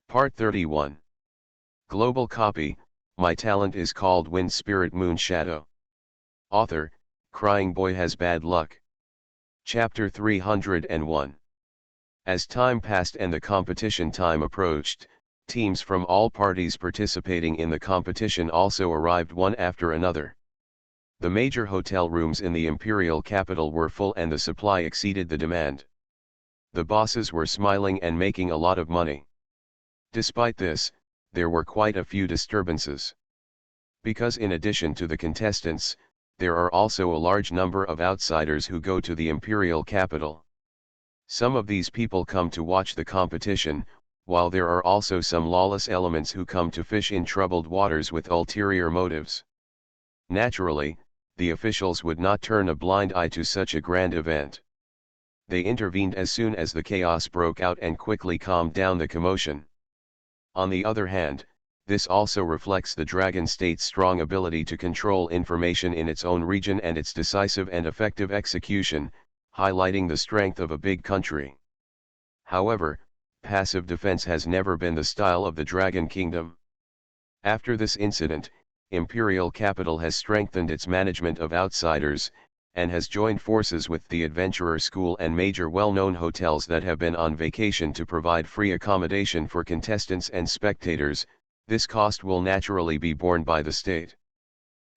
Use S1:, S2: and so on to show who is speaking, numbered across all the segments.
S1: Part 31. Global Copy, My Talent is Called Wind Spirit Moon Shadow. Author, Crying Boy Has Bad Luck. Chapter 301. As time passed and the competition time approached, teams from all parties participating in the competition also arrived one after another. The major hotel rooms in the imperial capital were full and the supply exceeded the demand. The bosses were smiling and making a lot of money. Despite this, there were quite a few disturbances. Because in addition to the contestants, there are also a large number of outsiders who go to the imperial capital. Some of these people come to watch the competition, while there are also some lawless elements who come to fish in troubled waters with ulterior motives. Naturally, the officials would not turn a blind eye to such a grand event. They intervened as soon as the chaos broke out and quickly calmed down the commotion. On the other hand, this also reflects the Dragon State's strong ability to control information in its own region and its decisive and effective execution, highlighting the strength of a big country. However, passive defense has never been the style of the Dragon Kingdom. After this incident, Imperial Capital has strengthened its management of outsiders, and has joined forces with the Adventurer School and major well-known hotels that have been on vacation to provide free accommodation for contestants and spectators. This cost will naturally be borne by the state.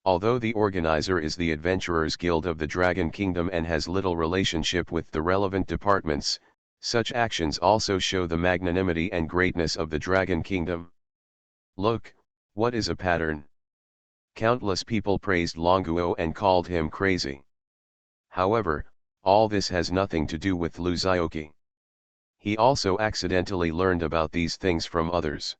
S1: Although the organizer is the Adventurers Guild of the Dragon Kingdom and has little relationship with the relevant departments, such actions also show the magnanimity and greatness of the Dragon Kingdom. Look, what is a pattern? Countless people praised Longuo and called him crazy. However, all this has nothing to do with Lu Zioki. He also accidentally learned about these things from others.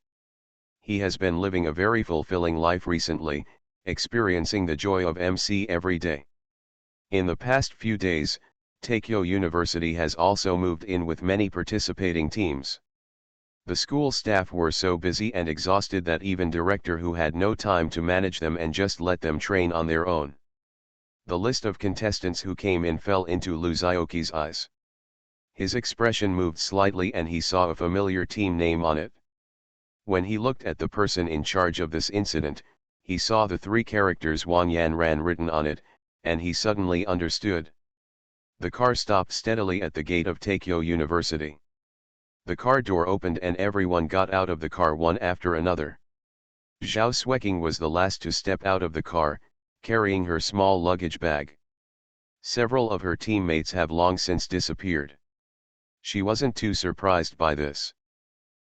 S1: He has been living a very fulfilling life recently, experiencing the joy of MC every day. In the past few days, Takeo University has also moved in with many participating teams. The school staff were so busy and exhausted that even director who had no time to manage them and just let them train on their own. The list of contestants who came in fell into Lu Zioki's eyes. His expression moved slightly and he saw a familiar team name on it. When he looked at the person in charge of this incident, he saw the three characters Wang Yanran written on it, and he suddenly understood. The car stopped steadily at the gate of Takeo University. The car door opened and everyone got out of the car one after another. Zhao Sueking was the last to step out of the car, carrying her small luggage bag. Several of her teammates have long since disappeared. She wasn't too surprised by this.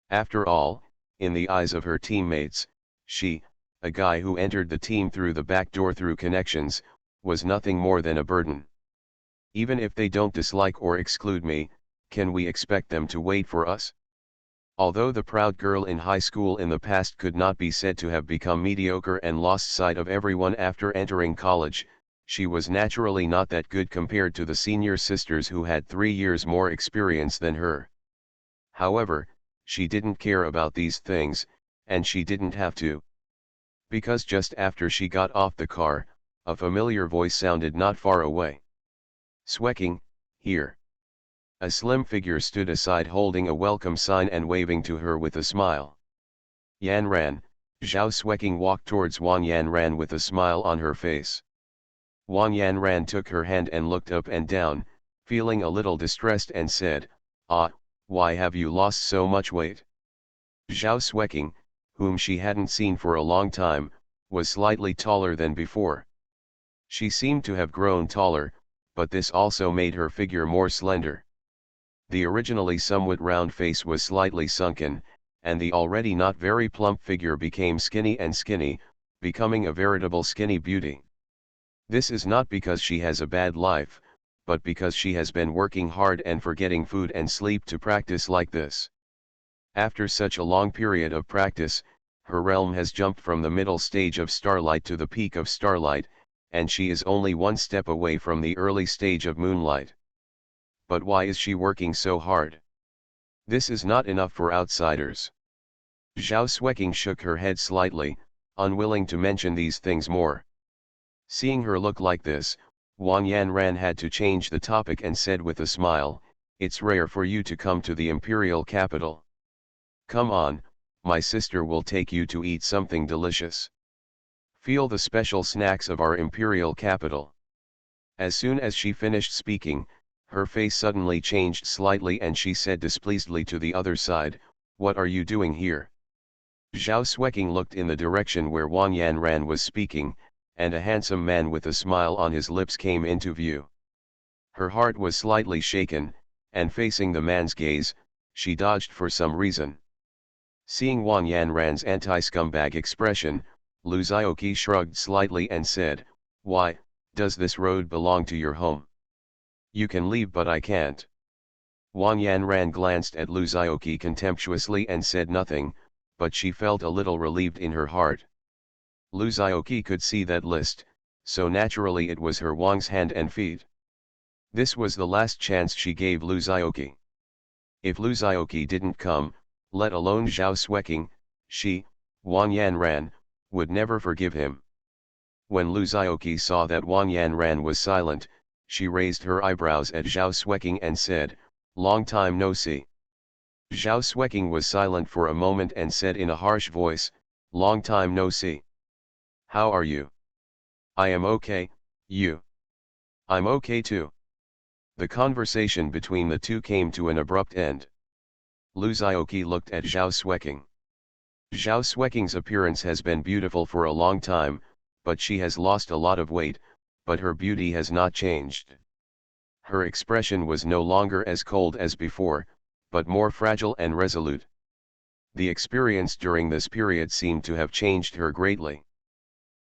S1: After all, in the eyes of her teammates, she, a guy who entered the team through the back door through connections, was nothing more than a burden. Even if they don't dislike or exclude me, can we expect them to wait for us? Although the proud girl in high school in the past could not be said to have become mediocre and lost sight of everyone after entering college, she was naturally not that good compared to the senior sisters who had 3 years more experience than her. However, she didn't care about these things, and she didn't have to. Because just after she got off the car, a familiar voice sounded not far away. Sueking, here. A slim figure stood aside holding a welcome sign and waving to her with a smile. Yanran, Zhao Sueking walked towards Wang Yanran with a smile on her face. Wang Yanran took her hand and looked up and down, feeling a little distressed and said, "Ah, why have you lost so much weight?" Zhao Sueking, whom she hadn't seen for a long time, was slightly taller than before. She seemed to have grown taller, but this also made her figure more slender. The originally somewhat round face was slightly sunken, and the already not very plump figure became skinny and skinny, becoming a veritable skinny beauty. This is not because she has a bad life, but because she has been working hard and forgetting food and sleep to practice like this. After such a long period of practice, her realm has jumped from the middle stage of starlight to the peak of starlight, and she is only one step away from the early stage of moonlight. But why is she working so hard? This is not enough for outsiders. Zhao Sueking shook her head slightly, unwilling to mention these things more. Seeing her look like this, Wang Yanran had to change the topic and said with a smile, "It's rare for you to come to the imperial capital. Come on, my sister will take you to eat something delicious. Feel the special snacks of our imperial capital. As soon as she finished speaking, her face suddenly changed slightly and she said displeasedly to the other side, "What are you doing here?" Zhao Xueqing looked in the direction where Wang Yanran was speaking, and a handsome man with a smile on his lips came into view. Her heart was slightly shaken, and facing the man's gaze, she dodged for some reason. Seeing Wang Yanran's anti-scumbag expression, Lu Xiaoqi shrugged slightly and said, "Why, does this road belong to your home? You can leave but I can't." Wang Yanran glanced at Lu Xiaoqi contemptuously and said nothing, but she felt a little relieved in her heart. Lu Xiaoqi could see that list, so naturally it was her Wang's hand and feet. This was the last chance she gave Lu Xiaoqi. If Lu Xiaoqi didn't come, let alone Zhao Xueqing, she, Wang Yanran, would never forgive him. When Lu Xiaoqi saw that Wang Yanran was silent, she raised her eyebrows at Zhao Xueqing and said, "Long time no see." Zhao Xueqing was silent for a moment and said in a harsh voice, "Long time no see. How are you?" "I am okay, you?" "I'm okay too." The conversation between the two came to an abrupt end. Lu Xiaoqi looked at Zhao Xueqing. Zhao Xueqing's appearance has been beautiful for a long time, but she has lost a lot of weight, but her beauty has not changed. Her expression was no longer as cold as before, but more fragile and resolute. The experience during this period seemed to have changed her greatly.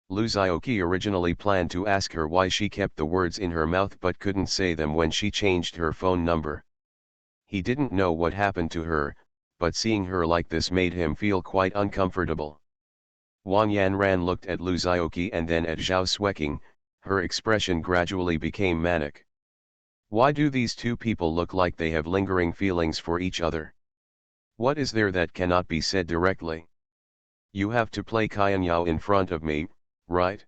S1: Lu Xiaoqi originally planned to ask her why she kept the words in her mouth but couldn't say them when she changed her phone number. He didn't know what happened to her, but seeing her like this made him feel quite uncomfortable. Wang Yanran looked at Lu Xiaoqi and then at Zhao Xueqing, her expression gradually became manic. Why do these two people look like they have lingering feelings for each other? What is there that cannot be said directly? You have to play Qianyao in front of me, right?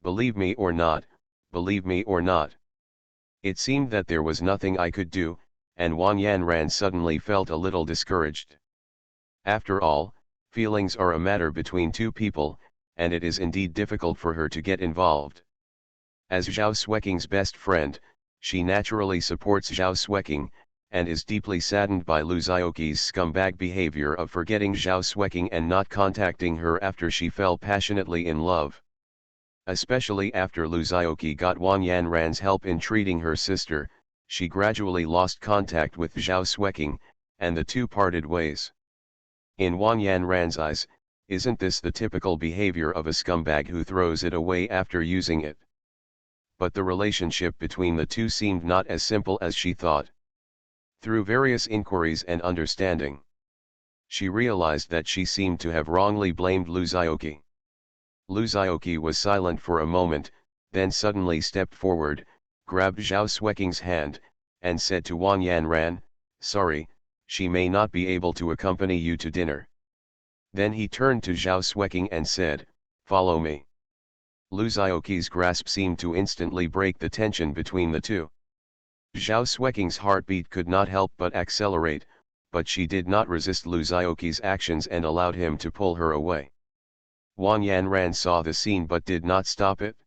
S1: Believe me or not, believe me or not. It seemed that there was nothing I could do, and Wang Yanran suddenly felt a little discouraged. After all, feelings are a matter between two people, and it is indeed difficult for her to get involved. As Zhao Xueqing's best friend, she naturally supports Zhao Xueqing, and is deeply saddened by Lu Xiaoqi's scumbag behavior of forgetting Zhao Xueqing and not contacting her after she fell passionately in love. Especially after Lu Xiaoqi got Wang Yanran's help in treating her sister, she gradually lost contact with Zhao Xueqing, and the two parted ways. In Wang Yanran's eyes, isn't this the typical behavior of a scumbag who throws it away after using it? But the relationship between the two seemed not as simple as she thought. Through various inquiries and understanding, she realized that she seemed to have wrongly blamed Lu Xiaoqi. Lu Xiaoqi was silent for a moment, then suddenly stepped forward, grabbed Zhao Xueqing's hand, and said to Wang Yanran, "Sorry, she may not be able to accompany you to dinner." Then he turned to Zhao Xueqing and said, "Follow me." Lu Xiaoqi's grasp seemed to instantly break the tension between the two. Zhao Xueqing's heartbeat could not help but accelerate, but she did not resist Lu Xiaoqi's actions and allowed him to pull her away. Wang Yanran saw the scene but did not stop it.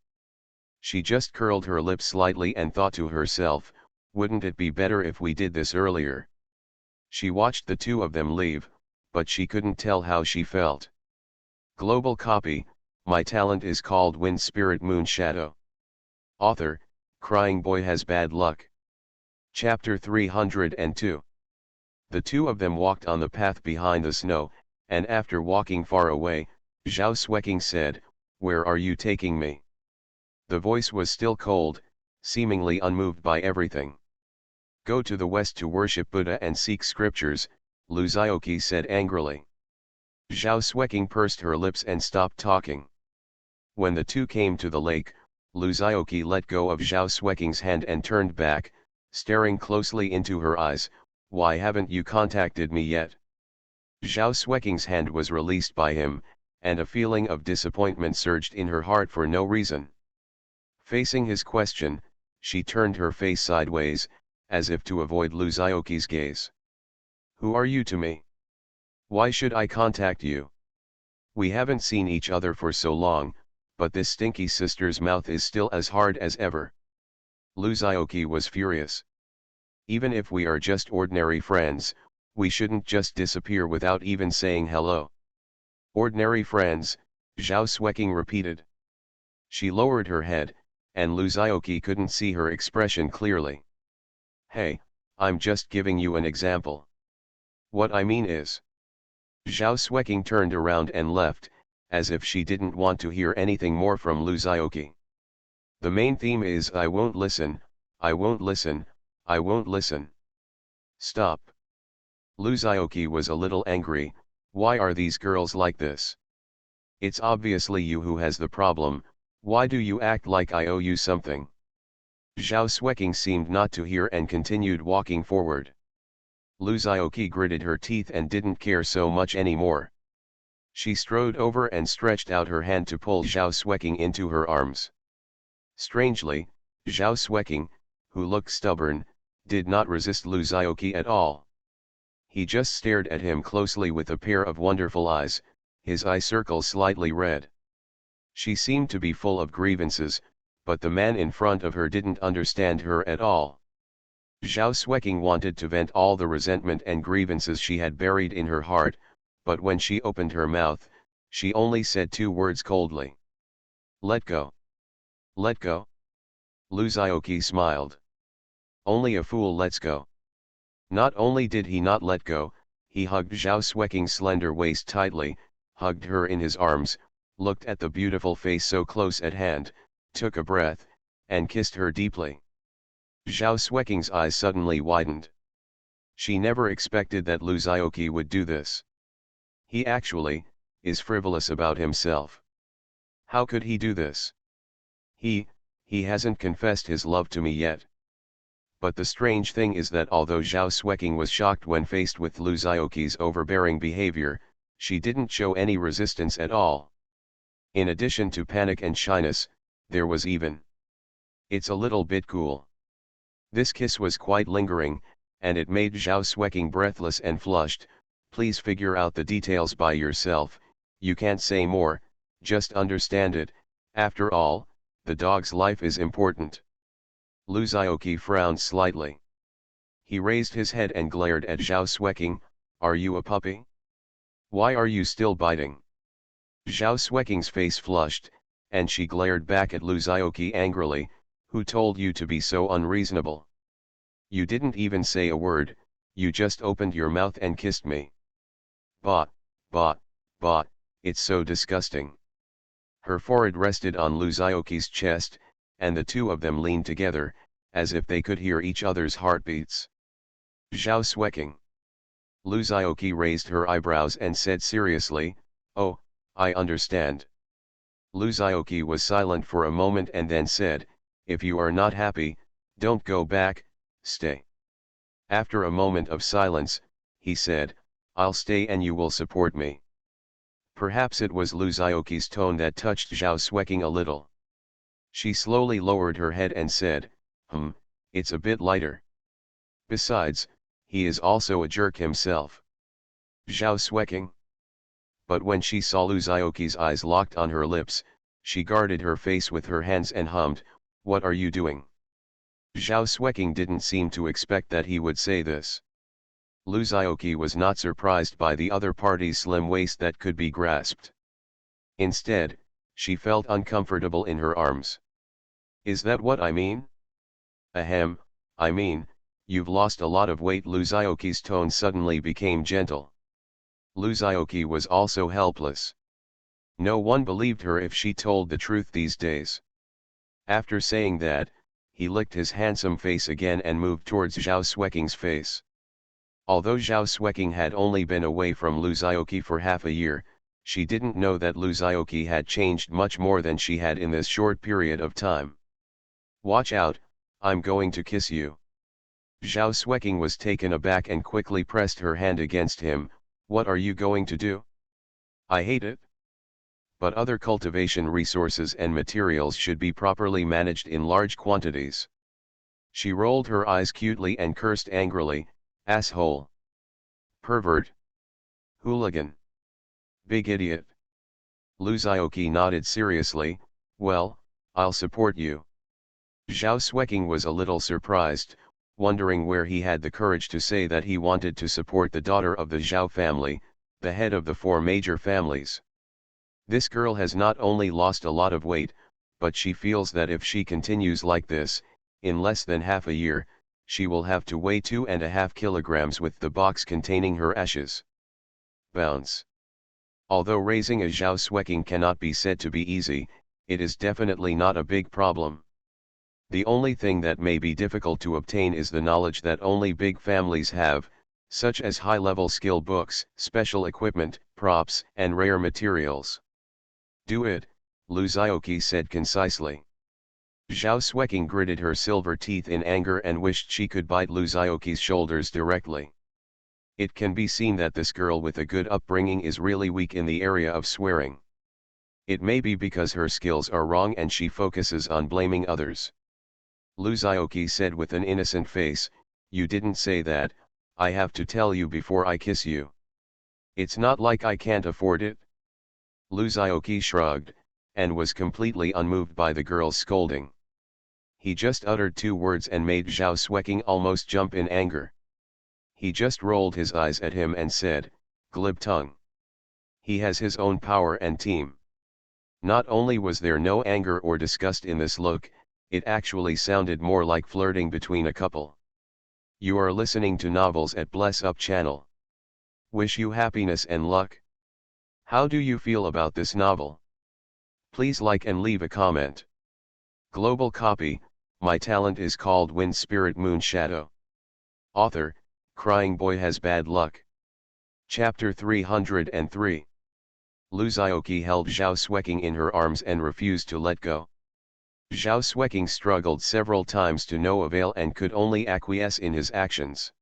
S1: She just curled her lips slightly and thought to herself, wouldn't it be better if we did this earlier? She watched the two of them leave, but she couldn't tell how she felt. Global copy, my talent is called Wind Spirit Moon Shadow. Author, Crying Boy Has Bad Luck. Chapter 302. The two of them walked on the path behind the snow, and after walking far away, Zhao Xueqing said, "Where are you taking me?" The voice was still cold, seemingly unmoved by everything. "Go to the west to worship Buddha and seek scriptures," Lu Xiaoqi said angrily. Zhao Xueqing pursed her lips and stopped talking. When the two came to the lake, Lu Xiaoqi let go of Zhao Xueqing's hand and turned back, staring closely into her eyes. "Why haven't you contacted me yet?" Zhao Xueqing's hand was released by him, and a feeling of disappointment surged in her heart for no reason. Facing his question, she turned her face sideways, as if to avoid Lu Xiaoqi's gaze. "Who are you to me? Why should I contact you? We haven't seen each other for so long, but this stinky sister's mouth is still as hard as ever. Luzioki was furious. Even if we are just ordinary friends, we shouldn't just disappear without even saying hello. Ordinary friends, Zhao Xueqing repeated. She lowered her head, and Luzioki couldn't see her expression clearly. Hey, I'm just giving you an example. What I mean is. Zhao Xueqing turned around and left, as if she didn't want to hear anything more from Luzioki. The main theme is I won't listen, I won't listen, I won't listen. Stop. Luzioki was a little angry. Why are these girls like this? It's obviously you who has the problem. Why do you act like I owe you something? Zhao Xueqing seemed not to hear and continued walking forward. Luzioki gritted her teeth and didn't care so much anymore. She strode over and stretched out her hand to pull Zhao Xueqing into her arms. Strangely, Zhao Xueqing, who looked stubborn, did not resist Luzioki at all. He just stared at him closely with a pair of wonderful eyes, his eye circles slightly red. She seemed to be full of grievances, but the man in front of her didn't understand her at all. Zhao Xueqing wanted to vent all the resentment and grievances she had buried in her heart, but when she opened her mouth, she only said two words coldly. Let go. Let go. Luzioki smiled. Only a fool lets go. Not only did he not let go, he hugged Zhao Xueqing's slender waist tightly, hugged her in his arms, looked at the beautiful face so close at hand, took a breath, and kissed her deeply. Zhao Xueqing's eyes suddenly widened. She never expected that Luzioki would do this. He actually is frivolous about himself. How could he do this? He hasn't confessed his love to me yet. But the strange thing is that although Zhao Xueqing was shocked when faced with Luzioki's overbearing behavior, she didn't show any resistance at all. In addition to panic and shyness, there was even. It's a little bit cool. This kiss was quite lingering, and it made Zhao Xueqing breathless and flushed. Please figure out the details by yourself, you can't say more, just understand it, after all, the dog's life is important. Luzioki frowned slightly. He raised his head and glared at Zhao Xueqing. Are you a puppy? Why are you still biting? Zhao Xueqing's face flushed, and she glared back at Luzioki angrily. Who told you to be so unreasonable? You didn't even say a word, you just opened your mouth and kissed me. Bah, bah, bah, it's so disgusting. Her forehead rested on Luzioki's chest, and the two of them leaned together, as if they could hear each other's heartbeats. Zhao Xueqing. Luzioki raised her eyebrows and said seriously, oh, I understand. Luzioki was silent for a moment and then said, if you are not happy, don't go back, stay. After a moment of silence, he said, I'll stay and you will support me. Perhaps it was Luzioki's tone that touched Zhao Xueqing a little. She slowly lowered her head and said, it's a bit lighter. Besides, he is also a jerk himself. Zhao Xueqing. But when she saw Luzioki's eyes locked on her lips, she guarded her face with her hands and hummed, what are you doing? Zhao Xueqing didn't seem to expect that he would say this. Luzioki was not surprised by the other party's slim waist that could be grasped. Instead, she felt uncomfortable in her arms. Is that what I mean? Ahem, I mean, you've lost a lot of weight. Luzioki's tone suddenly became gentle. Luzioki was also helpless. No one believed her if she told the truth these days. After saying that, he licked his handsome face again and moved towards Zhao Xueqing's face. Although Zhao Xueqing had only been away from Luzioki for half a year, she didn't know that Luzioki had changed much more than she had in this short period of time. Watch out, I'm going to kiss you. Zhao Xueqing was taken aback and quickly pressed her hand against him. What are you going to do? I hate it. But other cultivation resources and materials should be properly managed in large quantities. She rolled her eyes cutely and cursed angrily, asshole. Pervert. Hooligan. Big idiot. Lu Zhaoqi nodded seriously, well, I'll support you. Zhao Xueqing was a little surprised, wondering where he had the courage to say that he wanted to support the daughter of the Zhao family, the head of the four major families. This girl has not only lost a lot of weight, but she feels that if she continues like this, in less than half a year, she will have to weigh 2.5 kilograms with the box containing her ashes. Bounce. Although raising a Zhao Xueqing cannot be said to be easy, it is definitely not a big problem. The only thing that may be difficult to obtain is the knowledge that only big families have, such as high-level skill books, special equipment, props, and rare materials. Do it, Lu Zhaoqi said concisely. Zhao Xueqing gritted her silver teeth in anger and wished she could bite Lu Zhaoqi's shoulders directly. It can be seen that this girl with a good upbringing is really weak in the area of swearing. It may be because her skills are wrong and she focuses on blaming others. Lu Zhaoqi said with an innocent face, you didn't say that, I have to tell you before I kiss you. It's not like I can't afford it. Lu Zhaoqi shrugged, and was completely unmoved by the girl's scolding. He just uttered 2 words and made Zhao Xueqing almost jump in anger. He just rolled his eyes at him and said, glib tongue. He has his own power and team. Not only was there no anger or disgust in this look, it actually sounded more like flirting between a couple. You are listening to Novels at Bless Up channel. Wish you happiness and luck. How do you feel about this novel? Please like and leave a comment. Global copy, my talent is called Wind Spirit Moon Shadow. Author, Crying Boy Has Bad Luck. Chapter 303. Lu Zhaoqi held Zhao Xueqing in her arms and refused to let go. Zhao Xueqing struggled several times to no avail and could only acquiesce in his actions.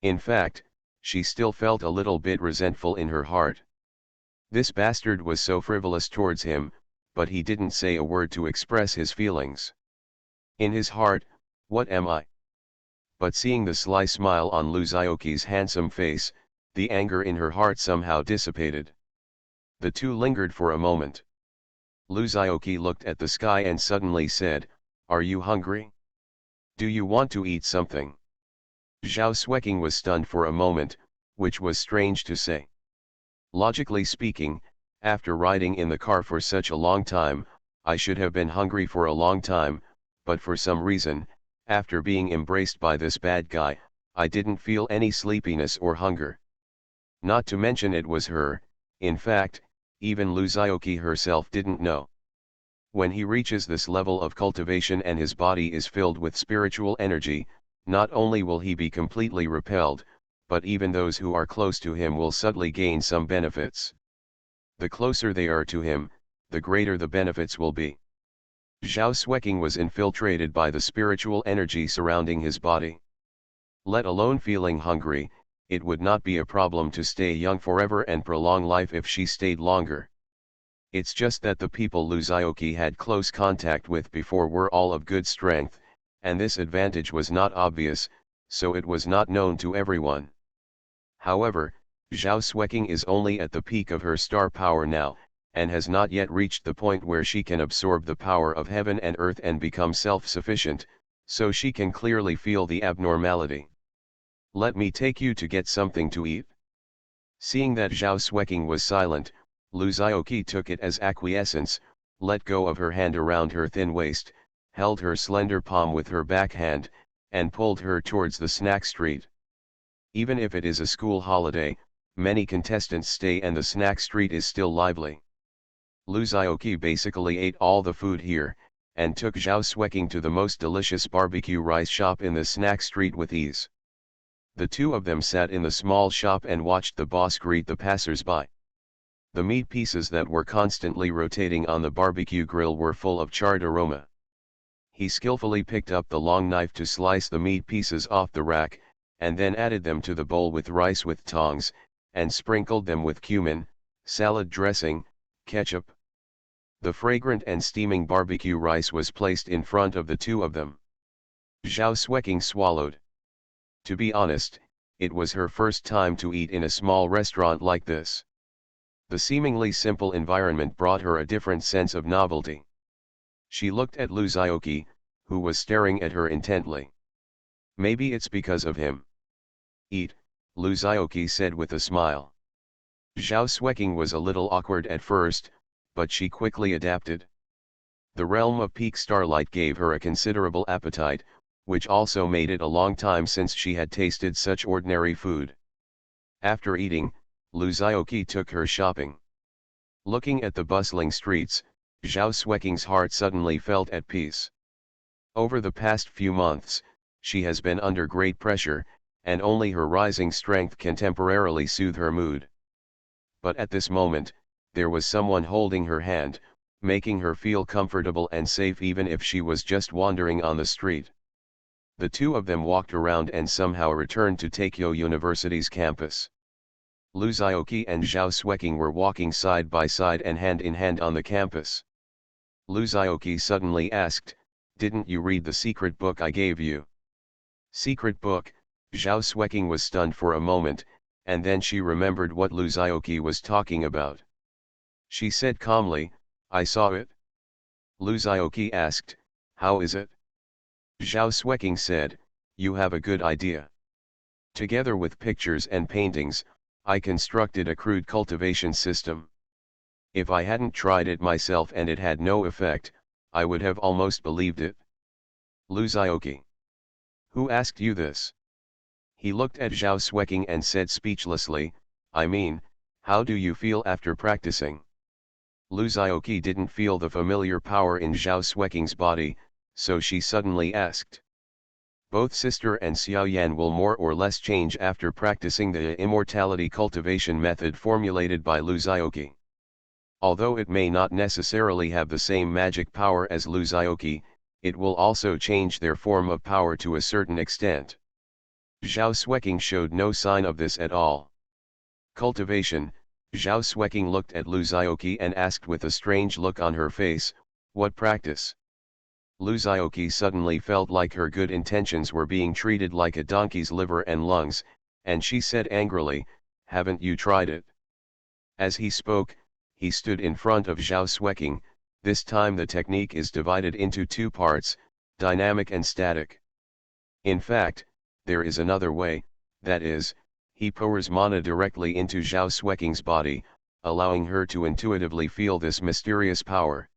S1: In fact, she still felt a little bit resentful in her heart. This bastard was so frivolous towards him, but he didn't say a word to express his feelings. In his heart, what am I? But seeing the sly smile on Lu Zhaoqi's handsome face, the anger in her heart somehow dissipated. The two lingered for a moment. Lu Zhaoqi looked at the sky and suddenly said, are you hungry? Do you want to eat something? Zhao Xueqing was stunned for a moment, which was strange to say. Logically speaking, after riding in the car for such a long time, I should have been hungry for a long time, but for some reason, after being embraced by this bad guy, I didn't feel any sleepiness or hunger. Not to mention it was her, in fact, even Lu Zhaoqi herself didn't know. When he reaches this level of cultivation and his body is filled with spiritual energy, not only will he be completely repelled, but even those who are close to him will subtly gain some benefits. The closer they are to him, the greater the benefits will be. Zhao Xueqing was infiltrated by the spiritual energy surrounding his body. Let alone feeling hungry, it would not be a problem to stay young forever and prolong life if she stayed longer. It's just that the people Lu Zhaoqi had close contact with before were all of good strength, and this advantage was not obvious, so it was not known to everyone. However, Zhao Xueqing is only at the peak of her star power now, and has not yet reached the point where she can absorb the power of heaven and earth and become self-sufficient, so she can clearly feel the abnormality. Let me take you to get something to eat. Seeing that Zhao Xueqing was silent, Lu Zhaoqi took it as acquiescence, let go of her hand around her thin waist, held her slender palm with her backhand, and pulled her towards the snack street. Even if it is a school holiday, many contestants stay and the snack street is still lively. Lu Zhaoqi basically ate all the food here, and took Zhao Xueqing to the most delicious barbecue rice shop in the snack street with ease. The two of them sat in the small shop and watched the boss greet the passers-by. The meat pieces that were constantly rotating on the barbecue grill were full of charred aroma. He skillfully picked up the long knife to slice the meat pieces off the rack, and then added them to the bowl with rice with tongs, and sprinkled them with cumin, salad dressing, ketchup. The fragrant and steaming barbecue rice was placed in front of the two of them. Zhao Xueqing swallowed. To be honest, it was her first time to eat in a small restaurant like this. The seemingly simple environment brought her a different sense of novelty. She looked at Liu Xiaoqi, who was staring at her intently. Maybe it's because of him. Eat, Liu Xiaoqi said with a smile. Zhao Xueqing was a little awkward at first, but she quickly adapted. The realm of peak starlight gave her a considerable appetite, which also made it a long time since she had tasted such ordinary food. After eating, Liu Xiaoqi took her shopping. Looking at the bustling streets, Zhao Xueqing's heart suddenly felt at peace. Over the past few months, she has been under great pressure, and only her rising strength can temporarily soothe her mood. But at this moment, there was someone holding her hand, making her feel comfortable and safe even if she was just wandering on the street. The two of them walked around and somehow returned to Takeo University's campus. Liu Xiaoqi and Zhao Xueqing were walking side by side and hand in hand on the campus. Liu Xiaoqi suddenly asked, "Didn't you read the secret book I gave you?" Secret book? Zhao Xueqing was stunned for a moment, and then she remembered what Liu Xiaoqi was talking about. She said calmly, "I saw it." Liu Xiaoqi asked, "How is it?" Zhao Xueqing said, "You have a good idea. Together with pictures and paintings, I constructed a crude cultivation system. If I hadn't tried it myself and it had no effect, I would have almost believed it." Liu Xiaoqi. "Who asked you this?" He looked at Zhao Xueqing and said speechlessly, "I mean, how do you feel after practicing?" Liu Xiaoqi didn't feel the familiar power in Zhao Xueqing's body, so she suddenly asked. Both Sister and Xiaoyan will more or less change after practicing the immortality cultivation method formulated by Liu Xiaoqi. Although it may not necessarily have the same magic power as Liu Xiaoqi, it will also change their form of power to a certain extent. Zhao Xueqing showed no sign of this at all. Cultivation, Zhao Xueqing looked at Liu Xiaoqi and asked with a strange look on her face, "What practice?" Liu Xiaoqi suddenly felt like her good intentions were being treated like a donkey's liver and lungs, and she said angrily, "Haven't you tried it?" As he spoke, he stood in front of Zhao Xueqing. This time the technique is divided into two parts, dynamic and static. In fact, there is another way, that is, he pours mana directly into Zhao Xueqing's body, allowing her to intuitively feel this mysterious power.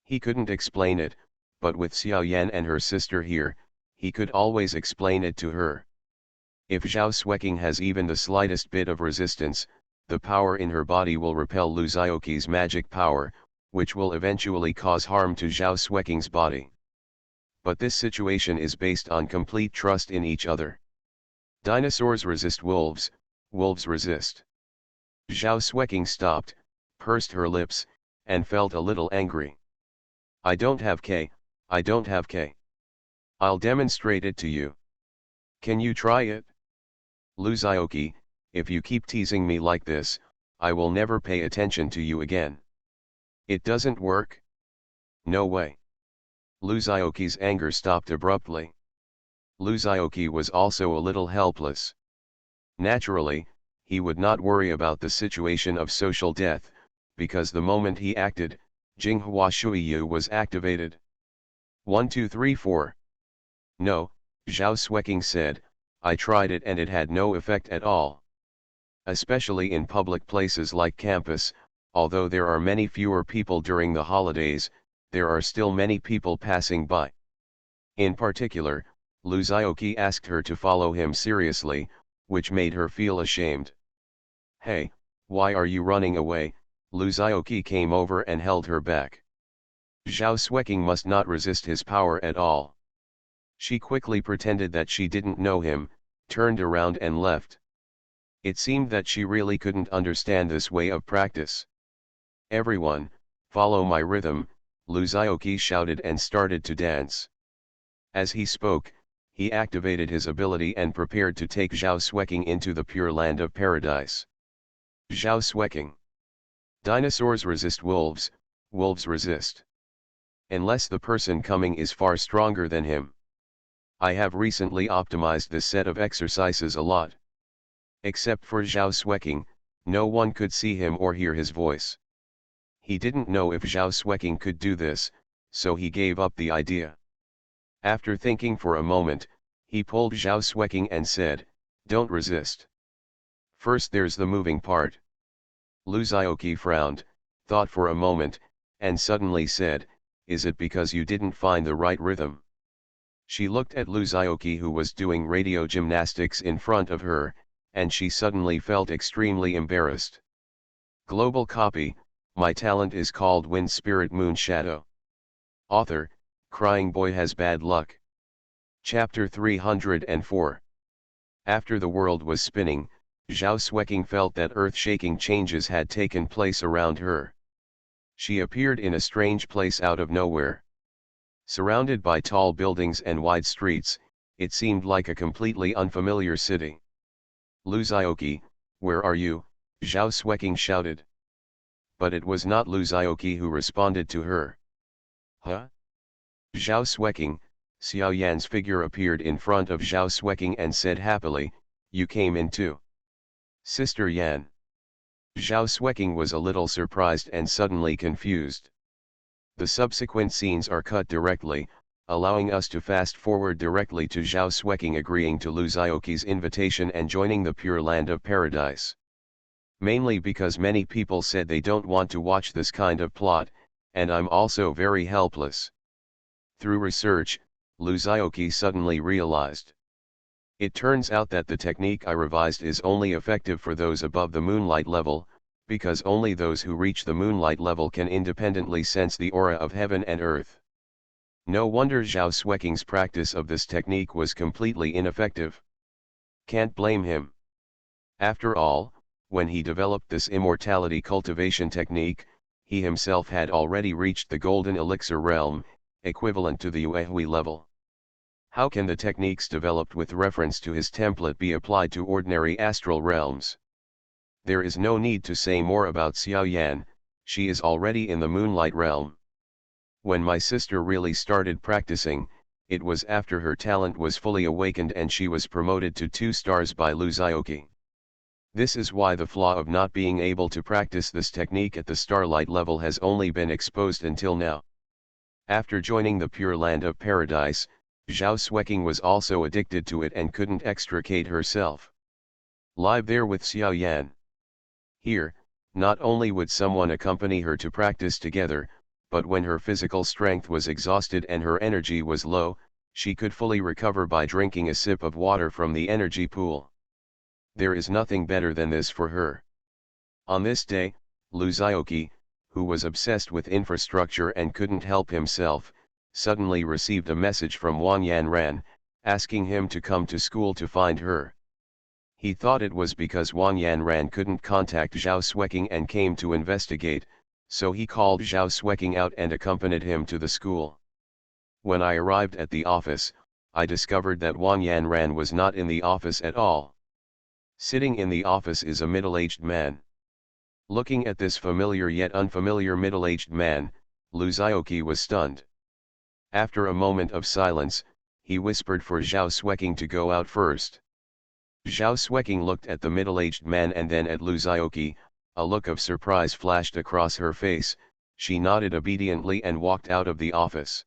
S1: He couldn't explain it, but with Xiaoyan and her sister here, he could always explain it to her. If Zhao Xueqing has even the slightest bit of resistance, the power in her body will repel Liu Xiaoqi's magic power, which will eventually cause harm to Zhao Xueqing's body. But this situation is based on complete trust in each other. Dinosaurs resist wolves, wolves resist. Zhao Xueqing stopped, pursed her lips, and felt a little angry. I don't have K. I'll demonstrate it to you. Can you try it? Liu Xiaoqi, if you keep teasing me like this, I will never pay attention to you again. It doesn't work? No way. Liu Xiaoqi's anger stopped abruptly. Liu Xiaoqi was also a little helpless. Naturally, he would not worry about the situation of social death, because the moment he acted, Jinghua Shuiyu was activated. 1 2 3 4. No, Zhao Xueqing said, I tried it and it had no effect at all. Especially in public places like campus, although there are many fewer people during the holidays, there are still many people passing by. In particular, Liu Xiaoqi asked her to follow him seriously, which made her feel ashamed. Hey, why are you running away? Liu Xiaoqi came over and held her back. Zhao Xueqing must not resist his power at all. She quickly pretended that she didn't know him, turned around and left. It seemed that she really couldn't understand this way of practice. Everyone, follow my rhythm, Liu Xiaoqi shouted and started to dance. As he spoke, he activated his ability and prepared to take Zhao Xueqing into the pure land of paradise. Zhao Xueqing. Dinosaurs resist wolves, wolves resist. Unless the person coming is far stronger than him. I have recently optimized this set of exercises a lot. Except for Zhao Xueqing, no one could see him or hear his voice. He didn't know if Zhao Xueqing could do this, so he gave up the idea. After thinking for a moment, he pulled Zhao Xueqing and said, "Don't resist. First there's the moving part." Lu Xiaoqi frowned, thought for a moment, and suddenly said, "Is it because you didn't find the right rhythm?" She looked at Lu Xiaoqi, who was doing radio gymnastics in front of her, and she suddenly felt extremely embarrassed. Global copy, my talent is called Wind Spirit Moon Shadow. Author, Crying Boy Has Bad Luck. Chapter 304. After the world was spinning, Zhao Xueqing felt that earth-shaking changes had taken place around her. She appeared in a strange place out of nowhere. Surrounded by tall buildings and wide streets, it seemed like a completely unfamiliar city. "Lu Xiaoqi, where are you?" Zhao Xueqing shouted. But it was not Lu Xiaoqi who responded to her. "Huh?" Zhao Xueqing, Xiao Yan's figure appeared in front of Zhao Xueqing and said happily, "You came in too. Sister Yan." Zhao Xueqing was a little surprised and suddenly confused. The subsequent scenes are cut directly, allowing us to fast forward directly to Zhao Xueqing agreeing to Lu Xiaoqi's invitation and joining the Pure Land of Paradise. Mainly because many people said they don't want to watch this kind of plot, and I'm also very helpless. Through research, Lu Xiaoqi suddenly realized. It turns out that the technique I revised is only effective for those above the moonlight level, because only those who reach the moonlight level can independently sense the aura of heaven and earth. No wonder Zhao Xueqing's practice of this technique was completely ineffective. Can't blame him. After all, when he developed this immortality cultivation technique, he himself had already reached the golden elixir realm, equivalent to the Yuehui level. How can the techniques developed with reference to his template be applied to ordinary astral realms? There is no need to say more about Xiao Yan, she is already in the moonlight realm. When my sister really started practicing, it was after her talent was fully awakened and she was promoted to 2 stars by Lu Xiaoqi. This is why the flaw of not being able to practice this technique at the starlight level has only been exposed until now. After joining the Pure Land of Paradise, Zhao Xueqing was also addicted to it and couldn't extricate herself. Live there with Xiao Yan. Here, not only would someone accompany her to practice together, but when her physical strength was exhausted and her energy was low, she could fully recover by drinking a sip of water from the energy pool. There is nothing better than this for her. On this day, Lu Xiaoqi, who was obsessed with infrastructure and couldn't help himself, suddenly received a message from Wang Yanran, asking him to come to school to find her. He thought it was because Wang Yanran couldn't contact Zhao Xueqing and came to investigate, so he called Zhao Xueqing out and accompanied him to the school. When I arrived at the office, I discovered that Wang Yanran was not in the office at all. Sitting in the office is a middle-aged man. Looking at this familiar yet unfamiliar middle-aged man, Lu Xiaoqi was stunned. After a moment of silence, he whispered for Zhao Xueqing to go out first. Zhao Xueqing looked at the middle-aged man and then at Lu Xiaoqi, a look of surprise flashed across her face, she nodded obediently and walked out of the office.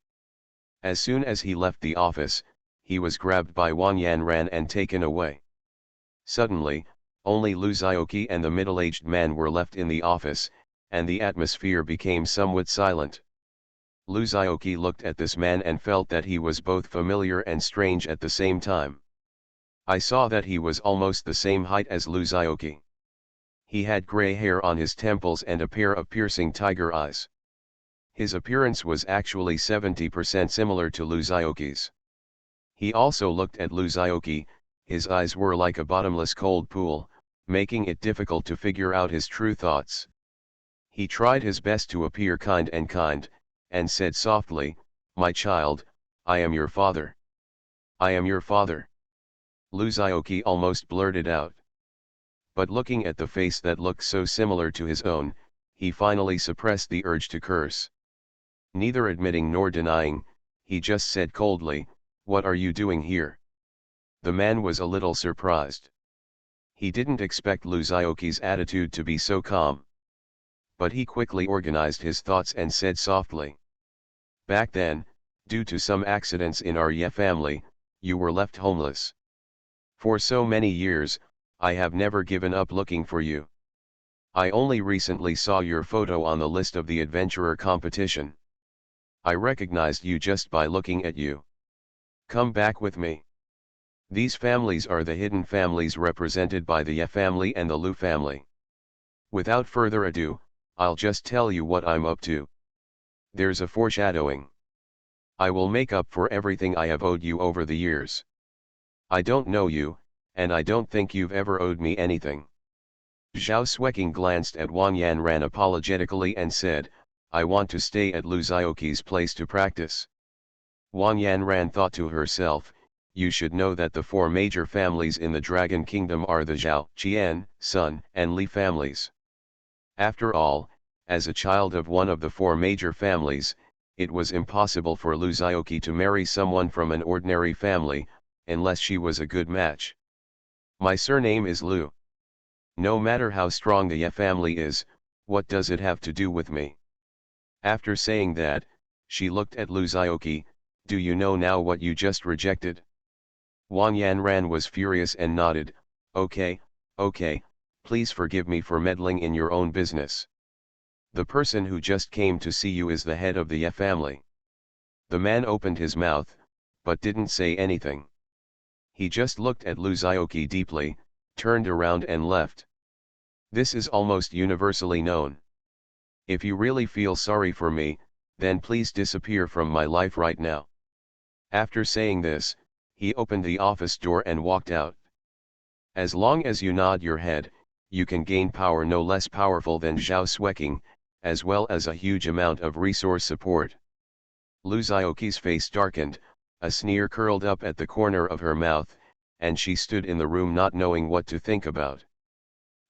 S1: As soon as he left the office, he was grabbed by Wang Yanran and taken away. Suddenly, only Lu Xiaoqi and the middle-aged man were left in the office, and the atmosphere became somewhat silent. Lu Xiaoqi looked at this man and felt that he was both familiar and strange at the same time. I saw that he was almost the same height as Lu Xiaoqi. He had gray hair on his temples and a pair of piercing tiger eyes. His appearance was actually 70% similar to Lu Xiaoqi's. He also looked at Lu Xiaoqi, his eyes were like a bottomless cold pool, making it difficult to figure out his true thoughts. He tried his best to appear kind, and said softly, "My child, I am your father. I am your father." Lu Xiaoqi almost blurted out. But looking at the face that looked so similar to his own, he finally suppressed the urge to curse. Neither admitting nor denying, he just said coldly, "What are you doing here?" The man was a little surprised. He didn't expect Lu Xiaoqi's attitude to be so calm. But he quickly organized his thoughts and said softly. Back then, due to some accidents in our Ye family, you were left homeless. For so many years, I have never given up looking for you. I only recently saw your photo on the list of the adventurer competition. I recognized you just by looking at you. Come back with me. These families are the hidden families represented by the Ye family and the Lu family. Without further ado, I'll just tell you what I'm up to. There's a foreshadowing. I will make up for everything I have owed you over the years. I don't know you, and I don't think you've ever owed me anything. Zhao Xueqing glanced at Wang Yanran apologetically and said, I want to stay at Lu Xiaoqi's place to practice. Wang Yanran thought to herself, you should know that the four major families in the Dragon Kingdom are the Zhao, Qian, Sun, and Li families. After all, as a child of one of the four major families, it was impossible for Lu Xiaoqi to marry someone from an ordinary family, unless she was a good match. My surname is Lu. No matter how strong the Ye family is, what does it have to do with me? After saying that, she looked at Lu Xiaoqi, do you know now what you just rejected? Wang Yanran was furious and nodded, okay, please forgive me for meddling in your own business. The person who just came to see you is the head of the Ye family. The man opened his mouth, but didn't say anything. He just looked at Lu Xiaoqi deeply, turned around and left. This is almost universally known. If you really feel sorry for me, then please disappear from my life right now. After saying this, he opened the office door and walked out. As long as you nod your head, you can gain power no less powerful than Zhao Xueqing, as well as a huge amount of resource support. Lu Xiaoqi's face darkened, a sneer curled up at the corner of her mouth, and she stood in the room not knowing what to think about.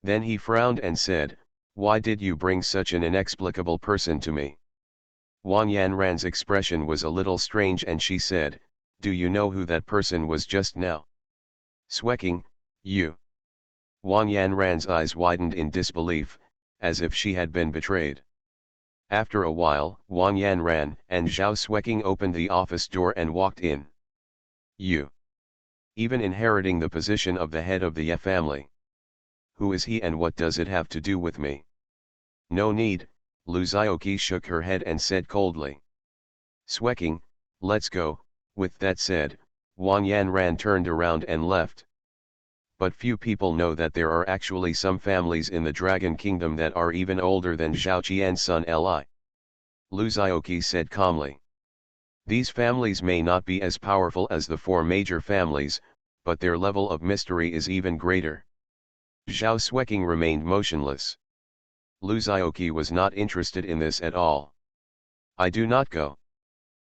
S1: Then he frowned and said, why did you bring such an inexplicable person to me? Wang Yanran's expression was a little strange and she said, do you know who that person was just now? Xueqing, you. Wang Yanran's eyes widened in disbelief, as if she had been betrayed. After a while, Wang Yanran and Zhao Xueqing opened the office door and walked in. You. Even inheriting the position of the head of the Ye family. Who is he and what does it have to do with me? No need, Lu Xiaoqi shook her head and said coldly. Xueqing, let's go. With that said, Wang Yanran turned around and left. But few people know that there are actually some families in the Dragon Kingdom that are even older than Zhao Qian's son Li. Lu Xiaoqi said calmly. These families may not be as powerful as the four major families, but their level of mystery is even greater. Zhao Xueqing remained motionless. Lu Xiaoqi was not interested in this at all. I do not go.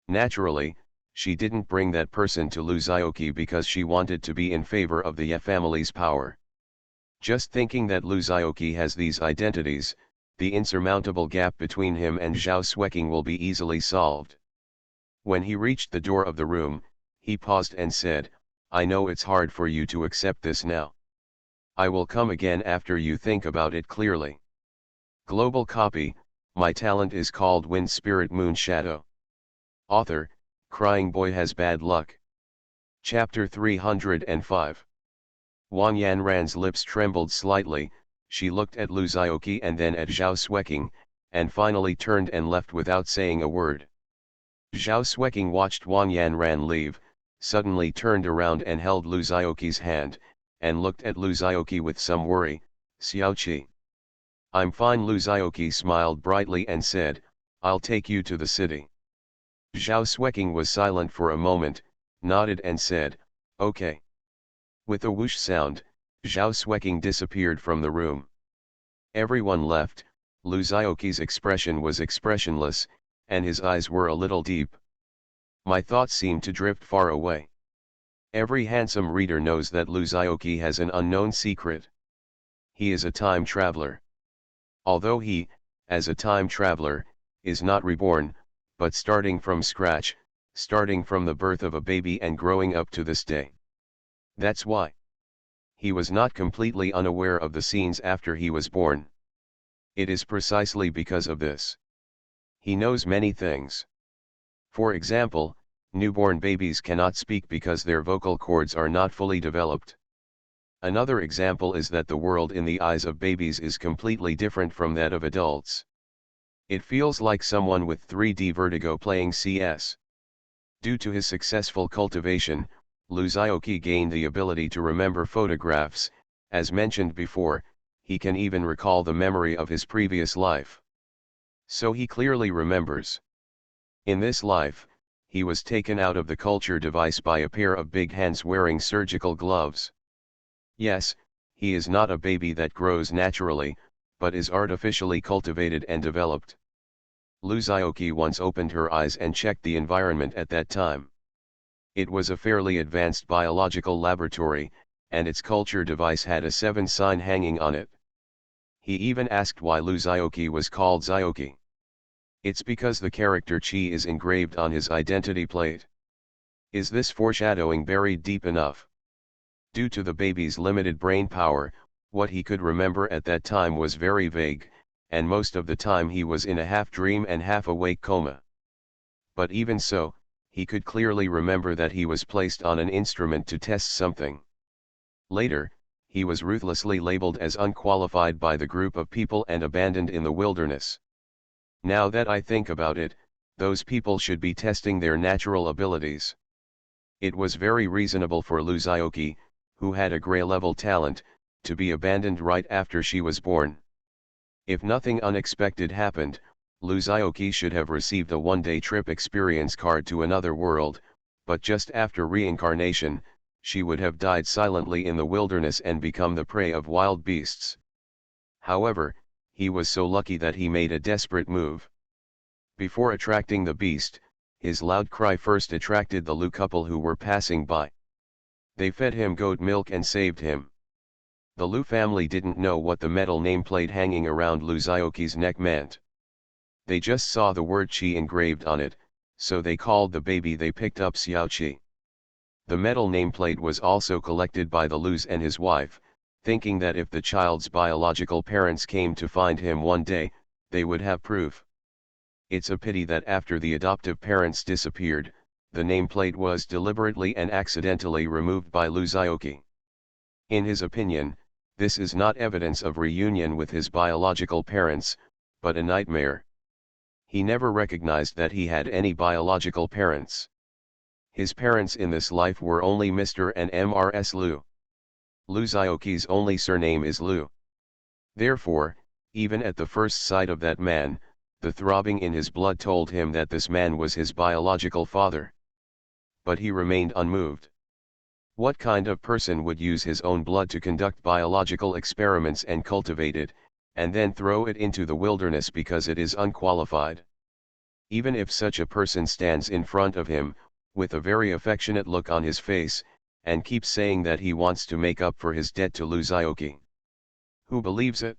S1: Naturally, she didn't bring that person to Lu Xiaoqi because she wanted to be in favor of the Ye family's power. Just thinking that Lu Xiaoqi has these identities, the insurmountable gap between him and Zhao Xueqing will be easily solved. When he reached the door of the room, he paused and said, I know it's hard for you to accept this now. I will come again after you think about it clearly. Global copy, my talent is called Wind Spirit Moon Shadow. Author, Crying Boy Has Bad Luck. Chapter 305. Wang Yanran's lips trembled slightly, she looked at Lu Xiaoqi and then at Zhao Xueqing, and finally turned and left without saying a word. Zhao Xueqing watched Wang Yanran leave, suddenly turned around and held Lu Xiaoqi's hand, and looked at Lu Xiaoqi with some worry, Xiaoqi. I'm fine. Lu Xiaoqi smiled brightly and said, I'll take you to the city. Zhao Xueqing was silent for a moment, nodded and said, okay. With a whoosh sound, Zhao Xueqing disappeared from the room. Everyone left, Lu Xiaoqi's expression was expressionless, and his eyes were a little deep. My thoughts seemed to drift far away. Every handsome reader knows that Lu Xiaoqi has an unknown secret. He is a time traveler. Although he, as a time traveler, is not reborn, but starting from scratch, starting from the birth of a baby and growing up to this day. That's why he was not completely unaware of the scenes after he was born. It is precisely because of this. He knows many things. For example, newborn babies cannot speak because their vocal cords are not fully developed. Another example is that the world in the eyes of babies is completely different from that of adults. It feels like someone with 3D vertigo playing CS. Due to his successful cultivation, Luzaoki gained the ability to remember photographs. As mentioned before, he can even recall the memory of his previous life. So he clearly remembers. In this life, he was taken out of the culture device by a pair of big hands wearing surgical gloves. Yes, he is not a baby that grows naturally, but is artificially cultivated and developed. Luzaoki once opened her eyes and checked the environment at that time. It was a fairly advanced biological laboratory, and its culture device had a 7 sign hanging on it. He even asked why Luzaoki was called Zyoki. It's because the character Chi is engraved on his identity plate. Is this foreshadowing buried deep enough? Due to the baby's limited brain power, what he could remember at that time was very vague, and most of the time he was in a half-dream and half-awake coma. But even so, he could clearly remember that he was placed on an instrument to test something. Later, he was ruthlessly labeled as unqualified by the group of people and abandoned in the wilderness. Now that I think about it, those people should be testing their natural abilities. It was very reasonable for Luzaoki, who had a gray-level talent, to be abandoned right after she was born. If nothing unexpected happened, Luzaoki should have received a one-day trip experience card to another world, but just after reincarnation, she would have died silently in the wilderness and become the prey of wild beasts. However, he was so lucky that he made a desperate move. Before attracting the beast, his loud cry first attracted the Lu couple who were passing by. They fed him goat milk and saved him. The Lu family didn't know what the metal nameplate hanging around Luzaoki's neck meant. They just saw the word Chi engraved on it, so they called the baby they picked up Xiao Chi. The metal nameplate was also collected by the Lus and his wife, thinking that if the child's biological parents came to find him one day, they would have proof. It's a pity that after the adoptive parents disappeared, the nameplate was deliberately and accidentally removed by Luzaoki. In his opinion, this is not evidence of reunion with his biological parents, but a nightmare. He never recognized that he had any biological parents. His parents in this life were only Mr. and Mrs. Lu. Luzaoki's only surname is Lu. Therefore, even at the first sight of that man, the throbbing in his blood told him that this man was his biological father. But he remained unmoved. What kind of person would use his own blood to conduct biological experiments and cultivate it, and then throw it into the wilderness because it is unqualified? Even if such a person stands in front of him, with a very affectionate look on his face, and keeps saying that he wants to make up for his debt to Luzaoki. Who believes it?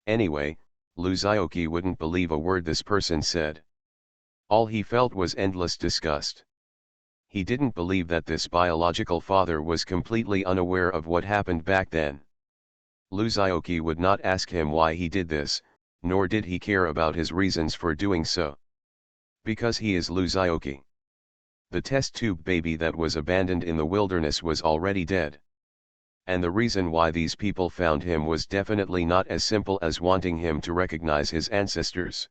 S1: Anyway, Luzaoki wouldn't believe a word this person said. All he felt was endless disgust. He didn't believe that this biological father was completely unaware of what happened back then. Luzaoki would not ask him why he did this, nor did he care about his reasons for doing so. Because he is Luzaoki. The test tube baby that was abandoned in the wilderness was already dead. And the reason why these people found him was definitely not as simple as wanting him to recognize his ancestors.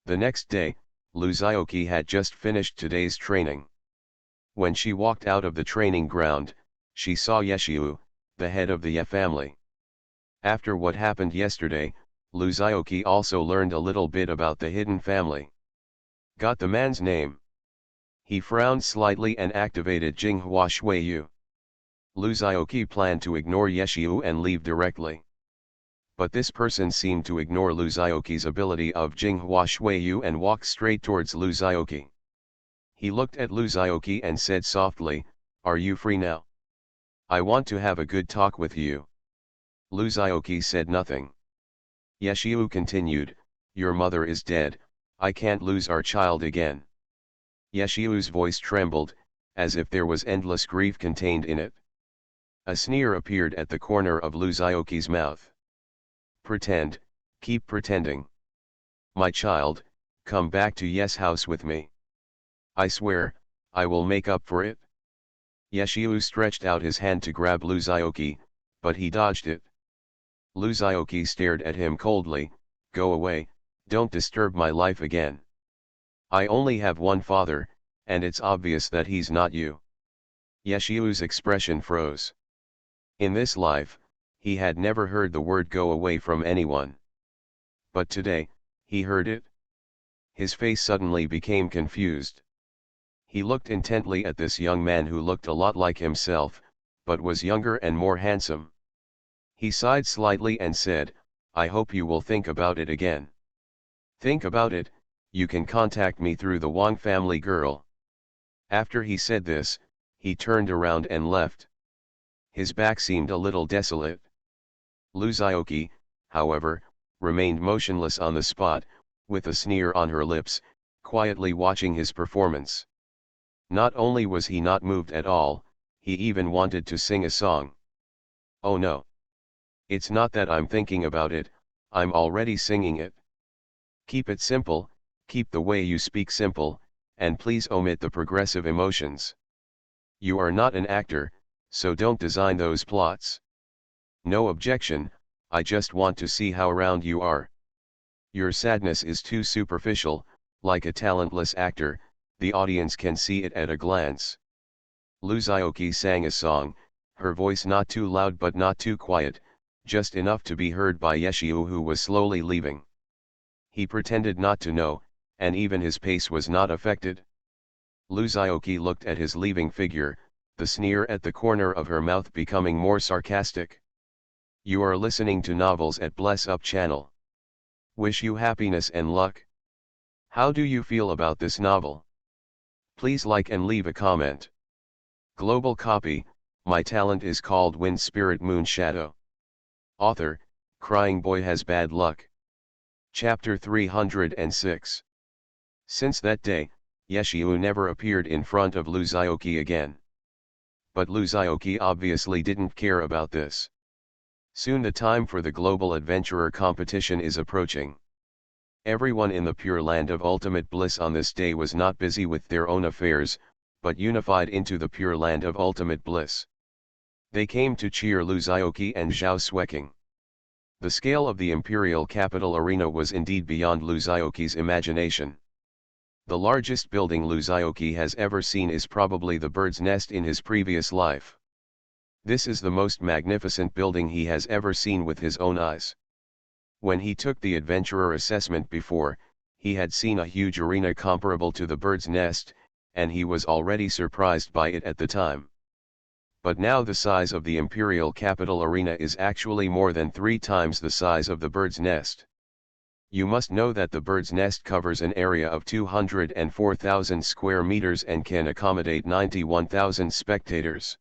S1: The next day, Luzaoki had just finished today's training. When she walked out of the training ground, she saw Yeshiu, the head of the Ye family. After what happened yesterday, Luzaoki also learned a little bit about the hidden family. Got the man's name. He frowned slightly and activated Jinghua Shuiyu. Luzaoki planned to ignore Yeshiu and leave directly. But this person seemed to ignore Luzaoki's ability of Jinghua Shuiyu and walked straight towards Luzaoki. He looked at Luzaoki and said softly, "Are you free now? I want to have a good talk with you." Luzaoki said nothing. Yeshiu continued, "Your mother is dead, I can't lose our child again." Yeshiu's voice trembled, as if there was endless grief contained in it. A sneer appeared at the corner of Luzaoki's mouth. Pretend, keep pretending. My child, come back to Yes house with me. I swear, I will make up for it. Yeshiu stretched out his hand to grab Luzaoki, but he dodged it. Luzaoki stared at him coldly. Go away, don't disturb my life again. I only have one father, and it's obvious that he's not you. Yeshiu's expression froze. In this life, he had never heard the word go away from anyone. But today, he heard it. His face suddenly became confused. He looked intently at this young man who looked a lot like himself, but was younger and more handsome. He sighed slightly and said, I hope you will think about it again. Think about it, you can contact me through the Wang family girl. After he said this, he turned around and left. His back seemed a little desolate. Luzaoki, however, remained motionless on the spot, with a sneer on her lips, quietly watching his performance. Not only was he not moved at all, he even wanted to sing a song. Oh no. It's not that I'm thinking about it, I'm already singing it. Keep it simple, keep the way you speak simple, and please omit the progressive emotions. You are not an actor, so don't design those plots. No objection, I just want to see how around you are. Your sadness is too superficial, like a talentless actor, the audience can see it at a glance. Luzaoki sang a song, her voice not too loud but not too quiet, just enough to be heard by Yeshiu who was slowly leaving. He pretended not to know, and even his pace was not affected. Luzaoki looked at his leaving figure, the sneer at the corner of her mouth becoming more sarcastic. You are listening to novels at Bless Up channel. Wish you happiness and luck. How do you feel about this novel? Please like and leave a comment. Global copy, my talent is called Wind Spirit Moon Shadow. Author, Crying Boy Has Bad Luck. Chapter 306. Since that day, Yeshiu never appeared in front of Luzaoki again. But Luzaoki obviously didn't care about this. Soon the time for the Global Adventurer competition is approaching. Everyone in the Pure Land of Ultimate Bliss on this day was not busy with their own affairs, but unified into the Pure Land of Ultimate Bliss. They came to cheer Luzaoki and Zhao Sueking. The scale of the Imperial Capital Arena was indeed beyond Luzaoki's imagination. The largest building Luzaoki has ever seen is probably the bird's nest in his previous life. This is the most magnificent building he has ever seen with his own eyes. When he took the adventurer assessment before, he had seen a huge arena comparable to the bird's nest, and he was already surprised by it at the time. But now the size of the Imperial Capital Arena is actually more than 3 times the size of the bird's nest. You must know that the bird's nest covers an area of 204,000 square meters and can accommodate 91,000 spectators.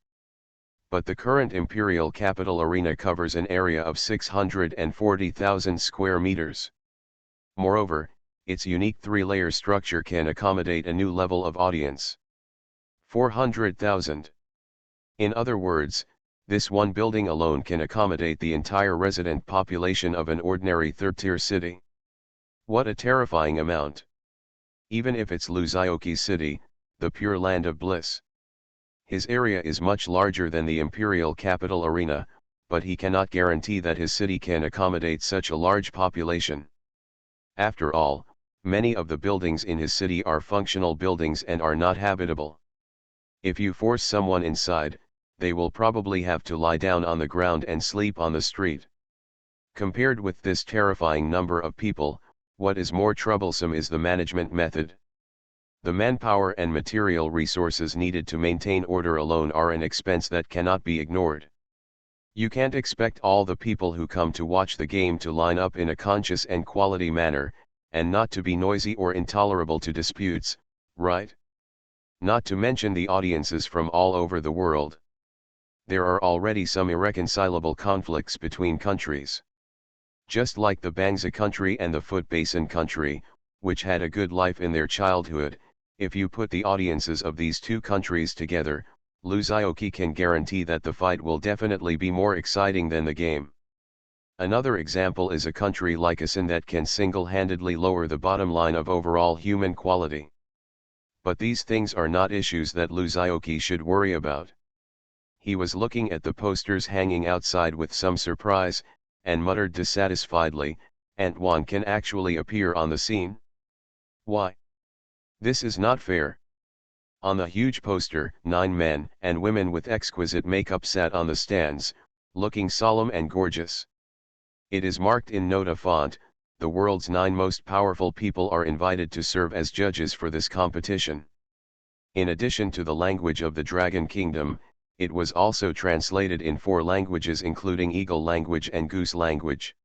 S1: But the current Imperial Capital Arena covers an area of 640,000 square meters. Moreover, its unique 3-layer structure can accommodate a new level of audience. 400,000. In other words, this one building alone can accommodate the entire resident population of an ordinary third-tier city. What a terrifying amount! Even if it's Luzaoki's city, the Pure Land of Bliss. His area is much larger than the Imperial Capital Arena, but he cannot guarantee that his city can accommodate such a large population. After all, many of the buildings in his city are functional buildings and are not habitable. If you force someone inside, they will probably have to lie down on the ground and sleep on the street. Compared with this terrifying number of people, what is more troublesome is the management method. The manpower and material resources needed to maintain order alone are an expense that cannot be ignored. You can't expect all the people who come to watch the game to line up in a conscious and quality manner, and not to be noisy or intolerable to disputes, right? Not to mention the audiences from all over the world. There are already some irreconcilable conflicts between countries. Just like the Bangsa country and the Foot Basin country, which had a good life in their childhood, if you put the audiences of these two countries together, Luzioki can guarantee that the fight will definitely be more exciting than the game. Another example is a country like Asin that can single-handedly lower the bottom line of overall human quality. But these things are not issues that Luzioki should worry about. He was looking at the posters hanging outside with some surprise, and muttered dissatisfiedly, "Antoine can actually appear on the scene? Why? This is not fair." On the huge poster, 9 men and women with exquisite makeup sat on the stands, looking solemn and gorgeous. It is marked in Nota font, "The world's 9 most powerful people are invited to serve as judges for this competition." In addition to the language of the Dragon Kingdom, it was also translated in 4 languages including Eagle language and Goose language.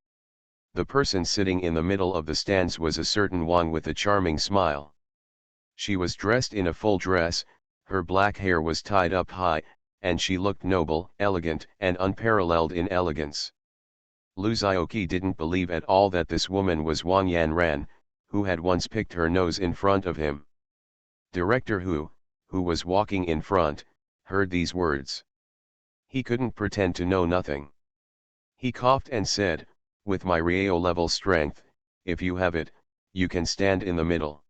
S1: The person sitting in the middle of the stands was a certain Wang with a charming smile. She was dressed in a full dress, her black hair was tied up high, and she looked noble, elegant, and unparalleled in elegance. Luzioki didn't believe at all that this woman was Wang Yanran, who had once picked her nose in front of him. Director who was walking in front, heard these words. He couldn't pretend to know nothing. He coughed and said, "With my Rieo level strength, if you have it, you can stand in the middle."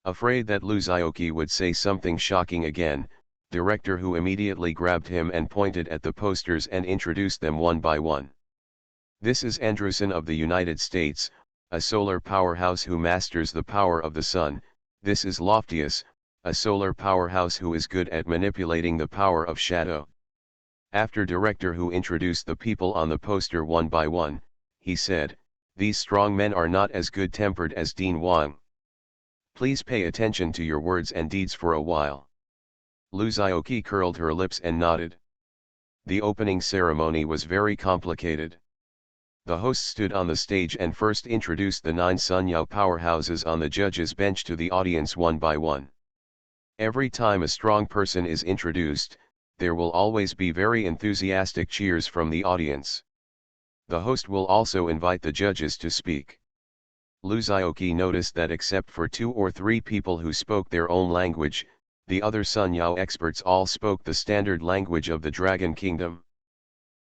S1: Afraid that Luzioki would say something shocking again, Director who immediately grabbed him and pointed at the posters and introduced them one by one. "This is Andrewson of the United States, a solar powerhouse who masters the power of the sun. This is Loftius, a solar powerhouse who is good at manipulating the power of shadow." After Director who introduced the people on the poster one by one, he said, "These strong men are not as good-tempered as Dean Wang. Please pay attention to your words and deeds for a while." Luzioki curled her lips and nodded. The opening ceremony was very complicated. The host stood on the stage and first introduced the 9 Sunyao powerhouses on the judges' bench to the audience one by one. Every time a strong person is introduced, there will always be very enthusiastic cheers from the audience. The host will also invite the judges to speak. Luzioki noticed that except for 2 or 3 people who spoke their own language, the other Sunyao experts all spoke the standard language of the Dragon Kingdom.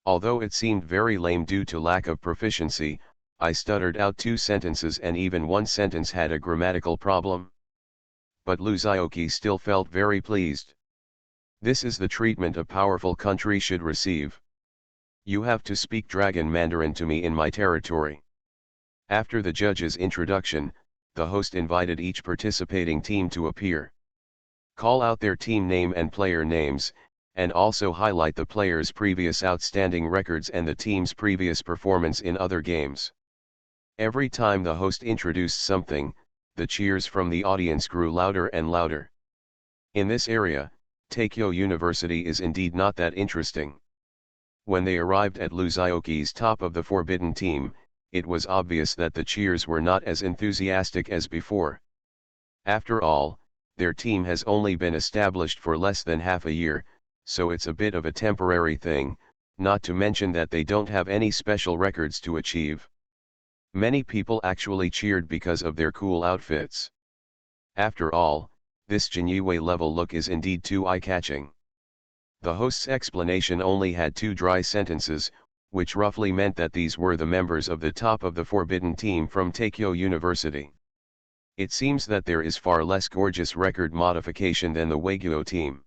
S1: Although it seemed very lame due to lack of proficiency, I stuttered out 2 sentences and even one sentence had a grammatical problem. But Luzioki still felt very pleased. This is the treatment a powerful country should receive. You have to speak Dragon Mandarin to me in my territory. After the judge's introduction, the host invited each participating team to appear. Call out their team name and player names, and also highlight the players' previous outstanding records and the team's previous performance in other games. Every time the host introduced something, the cheers from the audience grew louder and louder. In this area, Takeo University is indeed not that interesting. When they arrived at Luzioki's top of the forbidden team, it was obvious that the cheers were not as enthusiastic as before. After all, their team has only been established for less than half a year, so it's a bit of a temporary thing, not to mention that they don't have any special records to achieve. Many people actually cheered because of their cool outfits. After all, this Jinyiwei level look is indeed too eye-catching. The host's explanation only had 2 dry sentences, which roughly meant that these were the members of the top of the forbidden team from Takeo University. It seems that there is far less gorgeous record modification than the Waiguo team.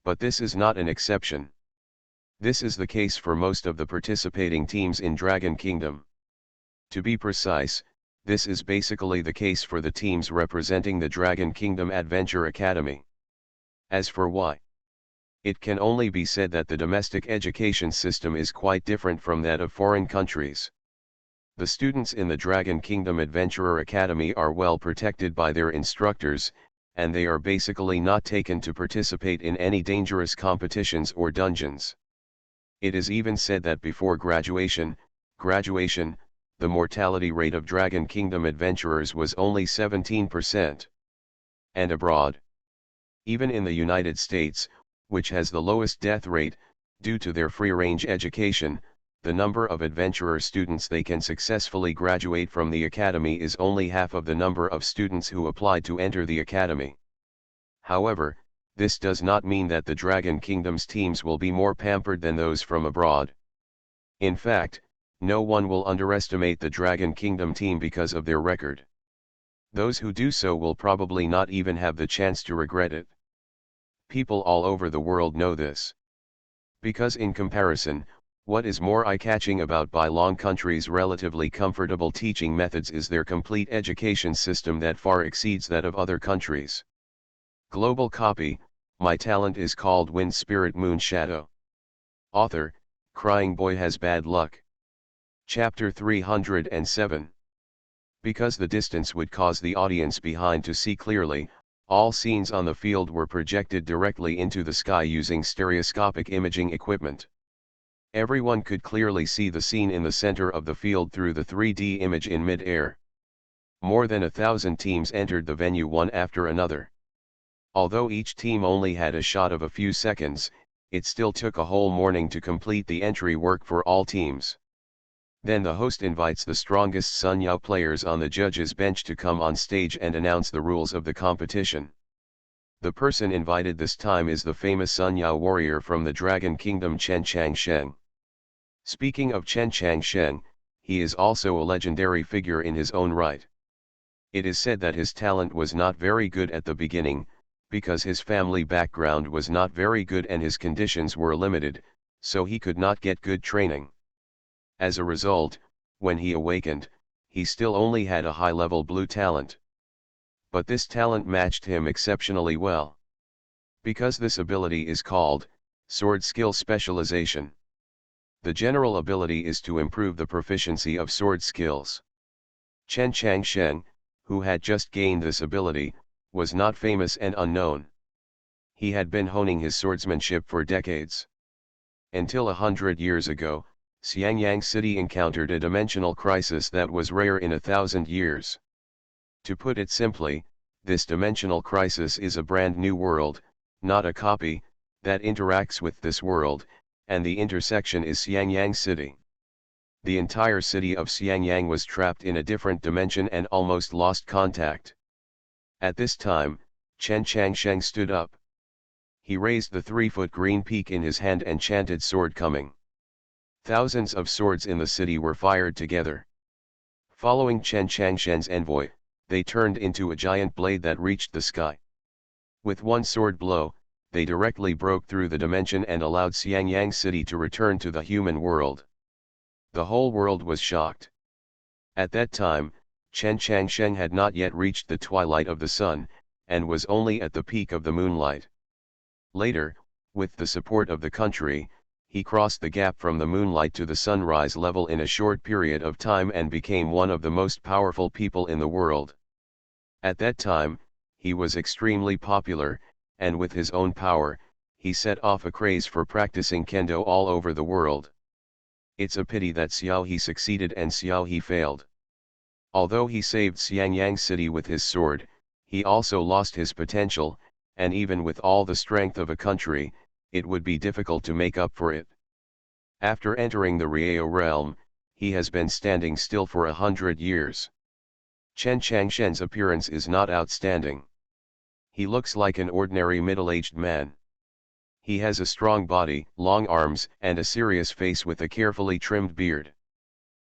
S1: But this is not an exception. This is the case for most of the participating teams in Dragon Kingdom. To be precise, this is basically the case for the teams representing the Dragon Kingdom Adventure Academy. As for why, it can only be said that the domestic education system is quite different from that of foreign countries. The students in the Dragon Kingdom Adventurer Academy are well protected by their instructors, and they are basically not taken to participate in any dangerous competitions or dungeons. It is even said that before graduation, the mortality rate of Dragon Kingdom adventurers was only 17%. And abroad, even in the United States, which has the lowest death rate, due to their free-range education, the number of adventurer students they can successfully graduate from the academy is only half of the number of students who applied to enter the academy. However, this does not mean that the Dragon Kingdom's teams will be more pampered than those from abroad. In fact, no one will underestimate the Dragon Kingdom team because of their record. Those who do so will probably not even have the chance to regret it. People all over the world know this. Because in comparison, what is more eye-catching about Bailong country's relatively comfortable teaching methods is their complete education system that far exceeds that of other countries. Global copy, My talent is called Wind Spirit Moon Shadow. Author, Crying Boy Has Bad Luck. Chapter 307. Because the distance would cause the audience behind to see clearly, all scenes on the field were projected directly into the sky using stereoscopic imaging equipment. Everyone could clearly see the scene in the center of the field through the 3D image in mid-air. More than 1,000 teams entered the venue one after another. Although each team only had a shot of a few seconds, it still took a whole morning to complete the entry work for all teams. Then the host invites the strongest Sun Yao players on the judges' bench to come on stage and announce the rules of the competition. The person invited this time is the famous Sun Yao warrior from the Dragon Kingdom Chen Changsheng. Speaking of Chen Changsheng, he is also a legendary figure in his own right. It is said that his talent was not very good at the beginning, because his family background was not very good and his conditions were limited, so he could not get good training. As a result, when he awakened, he still only had a high-level blue talent. But this talent matched him exceptionally well. Because this ability is called sword skill specialization. The general ability is to improve the proficiency of sword skills. Chen Changsheng, who had just gained this ability, was not famous and unknown. He had been honing his swordsmanship for decades. Until 100 years ago, Xiangyang City encountered a dimensional crisis that was rare in 1,000 years. To put it simply, this dimensional crisis is a brand new world, not a copy, that interacts with this world, and the intersection is Xiangyang City. The entire city of Xiangyang was trapped in a different dimension and almost lost contact. At this time, Chen Changsheng stood up. He raised the 3-foot green peak in his hand and chanted sword coming. Thousands of swords in the city were fired together. Following Chen Changsheng's envoy, they turned into a giant blade that reached the sky. With one sword blow, they directly broke through the dimension and allowed Xiangyang City to return to the human world. The whole world was shocked. At that time, Chen Changsheng had not yet reached the twilight of the sun, and was only at the peak of the moonlight. Later, with the support of the country, he crossed the gap from the moonlight to the sunrise level in a short period of time and became one of the most powerful people in the world. At that time, he was extremely popular, and with his own power, he set off a craze for practicing kendo all over the world. It's a pity that Xiao He succeeded and Xiao He failed. Although he saved Xiangyang City with his sword, he also lost his potential, and even with all the strength of a country, it would be difficult to make up for it. After entering the Rieo realm, he has been standing still for 100 years. Chen Changsheng's appearance is not outstanding. He looks like an ordinary middle-aged man. He has a strong body, long arms, and a serious face with a carefully trimmed beard.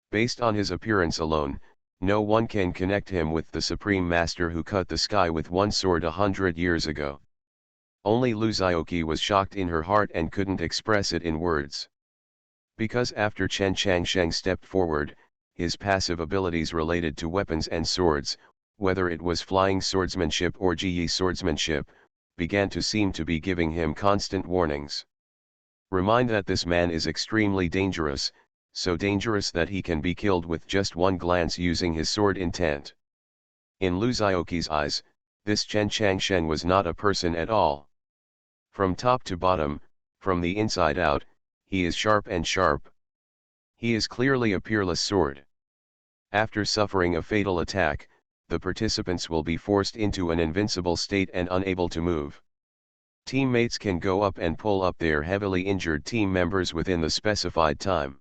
S1: Based on his appearance alone, no one can connect him with the Supreme Master who cut the sky with one sword 100 years ago. Only Lu Zhaoqi was shocked in her heart and couldn't express it in words. Because after Chen Changsheng stepped forward, his passive abilities related to weapons and swords, whether it was flying swordsmanship or Ji swordsmanship, began to seem to be giving him constant warnings. Remind that this man is extremely dangerous, so dangerous that he can be killed with just one glance using his sword intent. In Lu Zhaoqi's eyes, this Chen Changsheng was not a person at all. From top to bottom, from the inside out, he is sharp and sharp. He is clearly a peerless sword. After suffering a fatal attack, the participants will be forced into an invincible state and unable to move. Teammates can go up and pull up their heavily injured team members within the specified time.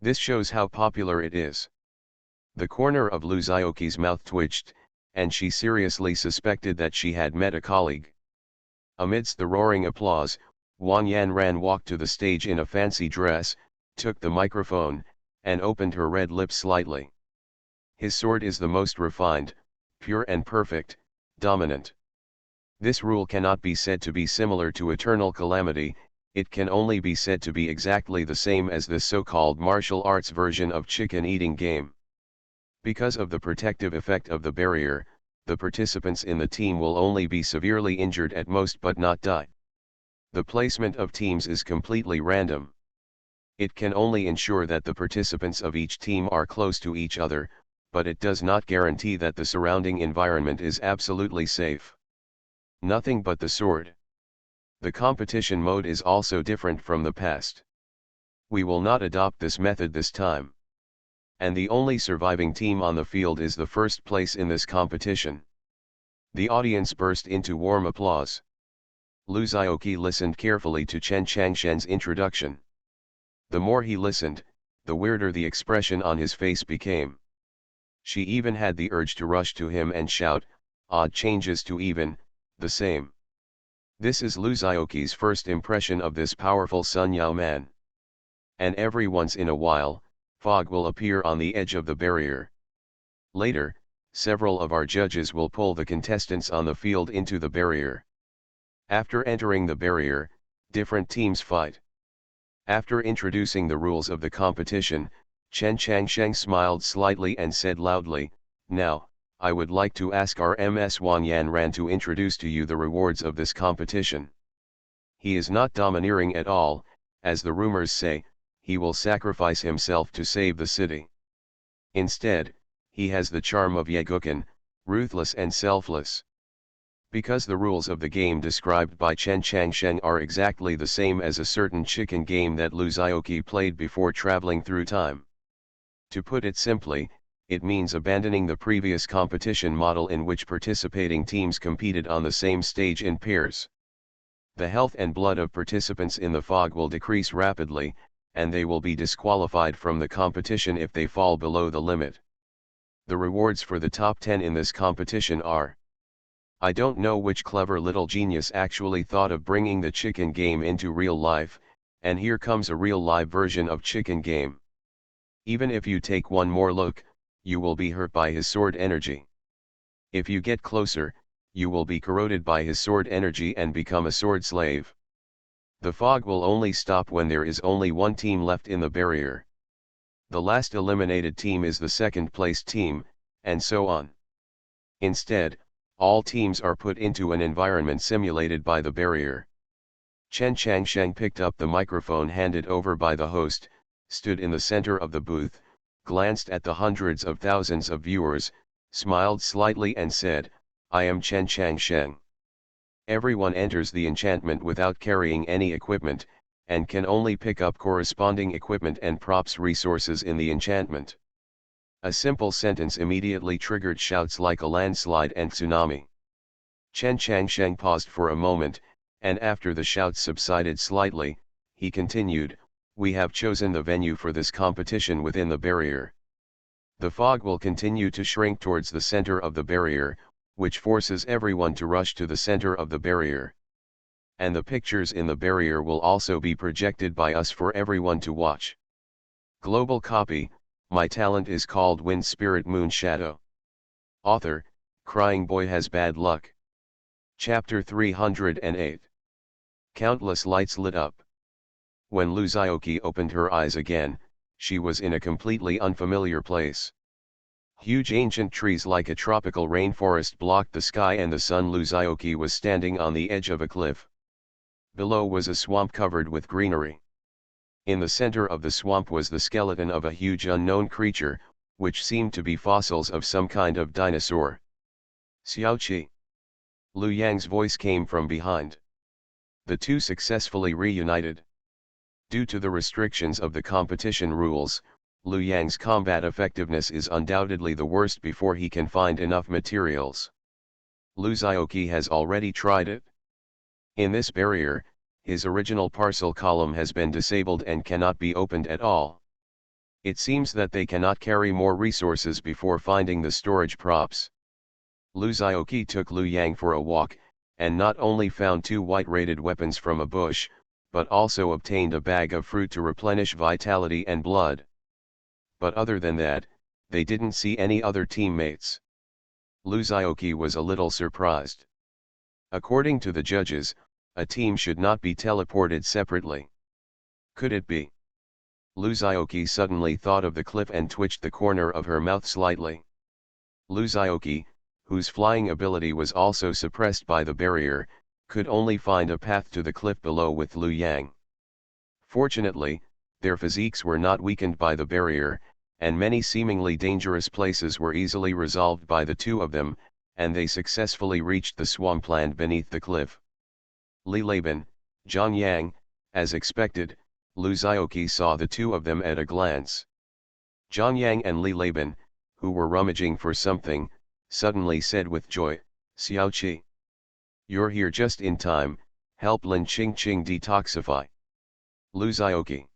S1: This shows how popular it is. The corner of Lu Zhaoqi's mouth twitched, and she seriously suspected that she had met a colleague. Amidst the roaring applause, Wang Yanran walked to the stage in a fancy dress, took the microphone, and opened her red lips slightly. His sword is the most refined, pure and perfect, dominant. This rule cannot be said to be similar to eternal calamity, it can only be said to be exactly the same as the so-called martial arts version of chicken eating game. Because of the protective effect of the barrier, the participants in the team will only be severely injured at most but not die. The placement of teams is completely random. It can only ensure that the participants of each team are close to each other, but it does not guarantee that the surrounding environment is absolutely safe. Nothing but the sword. The competition mode is also different from the past. We will not adopt this method this time. And the only surviving team on the field is the first place in this competition. The audience burst into warm applause. Lu Xiaoqi listened carefully to Chen Changshen's introduction. The more he listened, the weirder the expression on his face became. She even had the urge to rush to him and shout, "Odd changes to even, the same." This is Lu Xiaoqi's first impression of this powerful Sun Yao man. And every once in a while, fog will appear on the edge of the barrier. Later, several of our judges will pull the contestants on the field into the barrier. After entering the barrier, different teams fight. After introducing the rules of the competition, Chen Changsheng smiled slightly and said loudly, "Now, I would like to ask our MS Wang Yanran to introduce to you the rewards of this competition. He is not domineering at all, as the rumors say, he will sacrifice himself to save the city. Instead, he has the charm of Yegukan, ruthless and selfless." Because the rules of the game described by Chen Changsheng are exactly the same as a certain chicken game that Lu Xiaoqi played before traveling through time. To put it simply, it means abandoning the previous competition model in which participating teams competed on the same stage in pairs. The health and blood of participants in the fog will decrease rapidly, and they will be disqualified from the competition if they fall below the limit. The rewards for the top 10 in this competition are: I don't know which clever little genius actually thought of bringing the chicken game into real life, and here comes a real live version of chicken game. Even if you take one more look, you will be hurt by his sword energy. If you get closer, you will be corroded by his sword energy and become a sword slave. The fog will only stop when there is only one team left in the barrier. The last eliminated team is the second placed team, and so on. Instead, all teams are put into an environment simulated by the barrier. Chen Changsheng picked up the microphone handed over by the host, stood in the center of the booth, glanced at the hundreds of thousands of viewers, smiled slightly and said, "I am Chen Changsheng. Everyone enters the enchantment without carrying any equipment, and can only pick up corresponding equipment and props resources in the enchantment." A simple sentence immediately triggered shouts like a landslide and tsunami. Chen Changsheng paused for a moment, and after the shouts subsided slightly, he continued, "We have chosen the venue for this competition within the barrier. The fog will continue to shrink towards the center of the barrier, which forces everyone to rush to the center of the barrier. And the pictures in the barrier will also be projected by us for everyone to watch. Global copy. My talent is called Wind Spirit Moon Shadow. Author, Crying Boy Has Bad Luck. Chapter 308. Countless lights lit up. When Lu Xiaoqi opened her eyes again, she was in a completely unfamiliar place. Huge ancient trees like a tropical rainforest blocked the sky and the sun. Lu Xiaoqi was standing on the edge of a cliff. Below was a swamp covered with greenery. In the center of the swamp was the skeleton of a huge unknown creature, which seemed to be fossils of some kind of dinosaur. "Xiaoqi." Lu Yang's voice came from behind. The two successfully reunited. Due to the restrictions of the competition rules, Lu Yang's combat effectiveness is undoubtedly the worst before he can find enough materials. Lu Xiaoqi has already tried it. In this barrier, his original parcel column has been disabled and cannot be opened at all. It seems that they cannot carry more resources before finding the storage props. Lu Xiaoqi took Lu Yang for a walk, and not only found 2 white-rated weapons from a bush, but also obtained a bag of fruit to replenish vitality and blood. But other than that, they didn't see any other teammates. Luzaoki was a little surprised. According to the judges, a team should not be teleported separately. Could it be? Luzaoki suddenly thought of the cliff and twitched the corner of her mouth slightly. Luzaoki, whose flying ability was also suppressed by the barrier, could only find a path to the cliff below with Liu Yang. Fortunately, their physiques were not weakened by the barrier, and many seemingly dangerous places were easily resolved by the 2 of them, and they successfully reached the swampland beneath the cliff. Li Laban, Zhang Yang, as expected, Luzaoki saw the 2 of them at a glance. Zhang Yang and Li Laban, who were rummaging for something, suddenly said with joy, "Xiaoqi, you're here just in time, help Lin Qingqing detoxify." Luzaoki.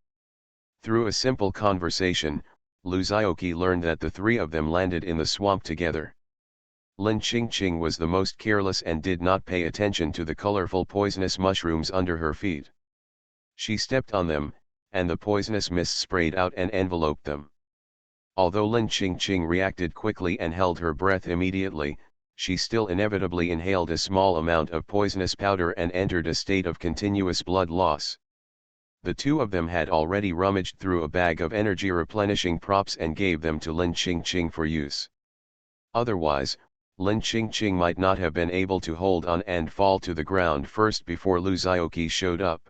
S1: Through a simple conversation, Luzaoki learned that the 3 of them landed in the swamp together. Lin Qingqing was the most careless and did not pay attention to the colorful poisonous mushrooms under her feet. She stepped on them, and the poisonous mist sprayed out and enveloped them. Although Lin Qingqing reacted quickly and held her breath immediately, she still inevitably inhaled a small amount of poisonous powder and entered a state of continuous blood loss. The 2 of them had already rummaged through a bag of energy replenishing props and gave them to Lin Qingqing for use. Otherwise, Lin Qingqing might not have been able to hold on and fall to the ground first before Luzaoki showed up.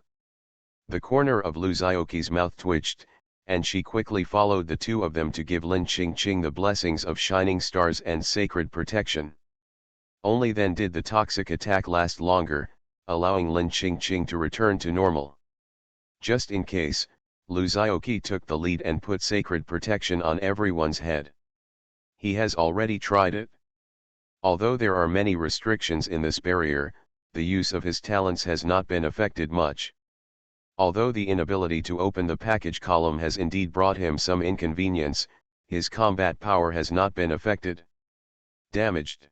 S1: The corner of Luzaoki's mouth twitched, and she quickly followed the 2 of them to give Lin Qingqing the blessings of shining stars and sacred protection. Only then did the toxic attack last longer, allowing Lin Qingqing to return to normal. Just in case, Luzaoki took the lead and put sacred protection on everyone's head. He has already tried it. Although there are many restrictions in this barrier, the use of his talents has not been affected much. Although the inability to open the package column has indeed brought him some inconvenience, his combat power has not been affected. Damaged.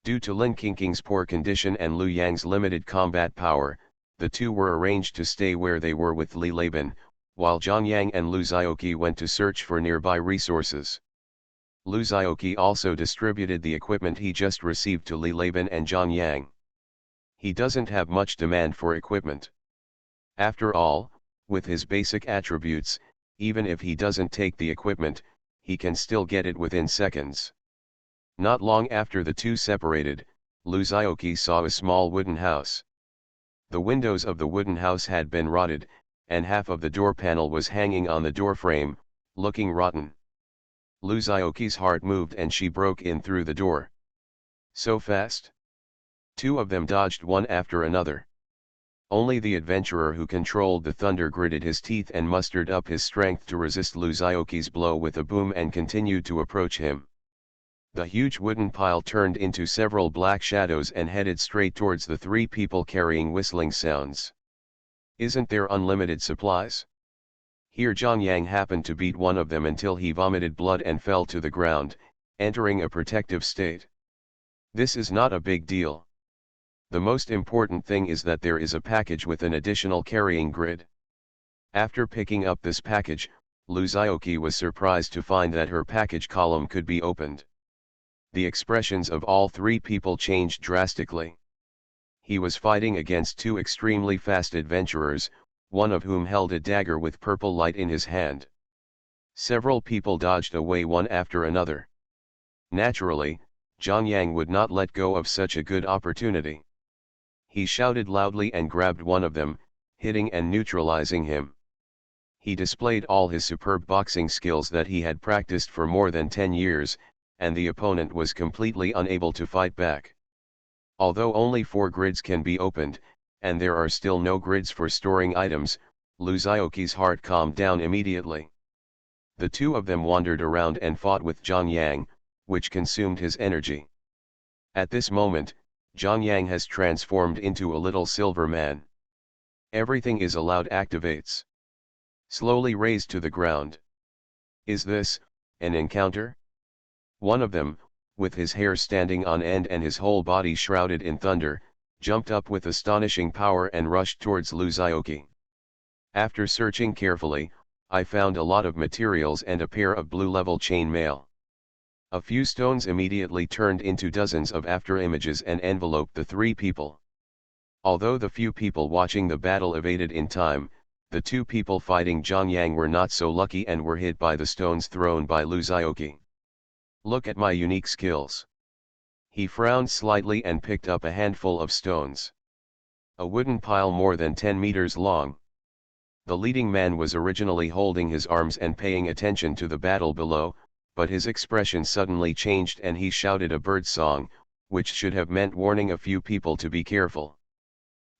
S1: Due to Lin Qingqing's poor condition and Liu Yang's limited combat power, the 2 were arranged to stay where they were with Li Laban, while Zhang Yang and Luzaoki went to search for nearby resources. Luzaoki also distributed the equipment he just received to Li Laban and Zhang Yang. He doesn't have much demand for equipment. After all, with his basic attributes, even if he doesn't take the equipment, he can still get it within seconds. Not long after the 2 separated, Luzaoki saw a small wooden house. The windows of the wooden house had been rotted, and half of the door panel was hanging on the door frame, looking rotten. Luzaoki's heart moved and she broke in through the door. So fast? 2 of them dodged one after another. Only the adventurer who controlled the thunder gritted his teeth and mustered up his strength to resist Luzaoki's blow with a boom and continued to approach him. The huge wooden pile turned into several black shadows and headed straight towards the 3 people carrying whistling sounds. Isn't there unlimited supplies? Here Zhang Yang happened to beat one of them until he vomited blood and fell to the ground, entering a protective state. This is not a big deal. The most important thing is that there is a package with an additional carrying grid. After picking up this package, Luzaoki was surprised to find that her package column could be opened. The expressions of all 3 people changed drastically. He was fighting against 2 extremely fast adventurers, one of whom held a dagger with purple light in his hand. Several people dodged away one after another. Naturally, Zhang Yang would not let go of such a good opportunity. He shouted loudly and grabbed one of them, hitting and neutralizing him. He displayed all his superb boxing skills that he had practiced for more than 10 years, and the opponent was completely unable to fight back. Although only 4 grids can be opened, and there are still no grids for storing items, Luzaoki's heart calmed down immediately. The 2 of them wandered around and fought with Zhang Yang, which consumed his energy. At this moment, Zhang Yang has transformed into a little silver man. Everything is allowed activates. Slowly raised to the ground. Is this an encounter? One of them, with his hair standing on end and his whole body shrouded in thunder, jumped up with astonishing power and rushed towards Luzioki. After searching carefully, I found a lot of materials and a pair of blue-level chain mail. A few stones immediately turned into dozens of after-images and enveloped the three people. Although the few people watching the battle evaded in time, the two people fighting Zhang Yang were not so lucky and were hit by the stones thrown by Luzioki. Look at my unique skills. He frowned slightly and picked up a handful of stones. A wooden pile more than 10 meters long. The leading man was originally holding his arms and paying attention to the battle below, but his expression suddenly changed and he shouted a bird song, which should have meant warning a few people to be careful.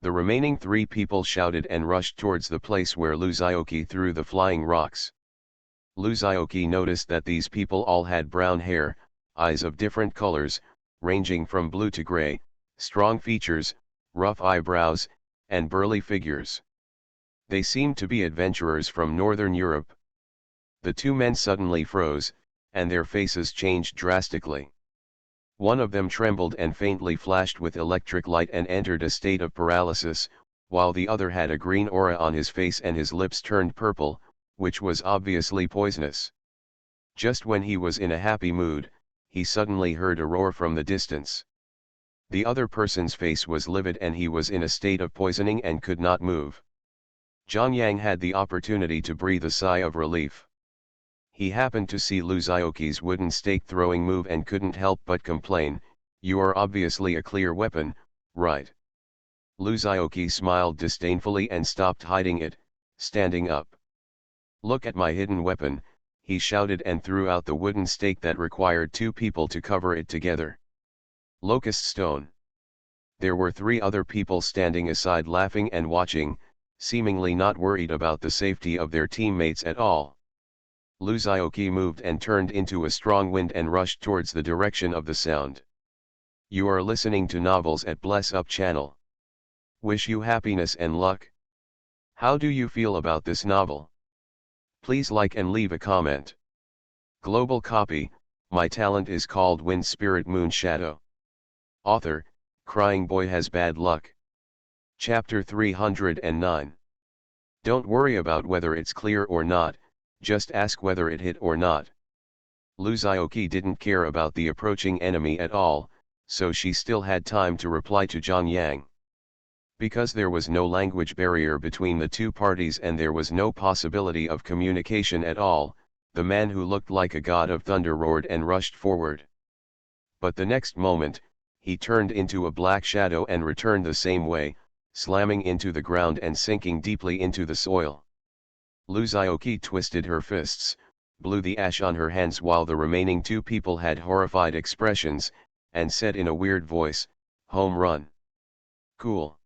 S1: The remaining three people shouted and rushed towards the place where Luzioki threw the flying rocks. Luzioki noticed that these people all had brown hair, eyes of different colors, ranging from blue to gray, strong features, rough eyebrows, and burly figures. They seemed to be adventurers from Northern Europe. The two men suddenly froze, and their faces changed drastically. One of them trembled and faintly flashed with electric light and entered a state of paralysis, while the other had a green aura on his face and his lips turned purple, which was obviously poisonous. Just when he was in a happy mood, he suddenly heard a roar from the distance. The other person's face was livid and he was in a state of poisoning and could not move. Zhang Yang had the opportunity to breathe a sigh of relief. He happened to see Luzioki's wooden stake throwing move and couldn't help but complain, "You are obviously a clear weapon, right?" Luzioki smiled disdainfully and stopped hiding it, standing up. "Look at my hidden weapon," he shouted and threw out the wooden stake that required two people to cover it together. Locust stone. There were three other people standing aside laughing and watching, seemingly not worried about the safety of their teammates at all. Luzioki moved and turned into a strong wind and rushed towards the direction of the sound. You are listening to Novels at Bless Up channel. Wish you happiness and luck. How do you feel about this novel? Please like and leave a comment. Global copy, my talent is called Wind Spirit Moon Shadow. Author, Crying Boy Has Bad Luck. Chapter 309. Don't worry about whether it's clear or not, just ask whether it hit or not. Luzioki didn't care about the approaching enemy at all, so she still had time to reply to Zhang Yang. Because there was no language barrier between the two parties and there was no possibility of communication at all, the man who looked like a god of thunder roared and rushed forward. But the next moment, he turned into a black shadow and returned the same way, slamming into the ground and sinking deeply into the soil. Luzioki twisted her fists, blew the ash on her hands while the remaining two people had horrified expressions, and said in a weird voice, "Home run. Cool."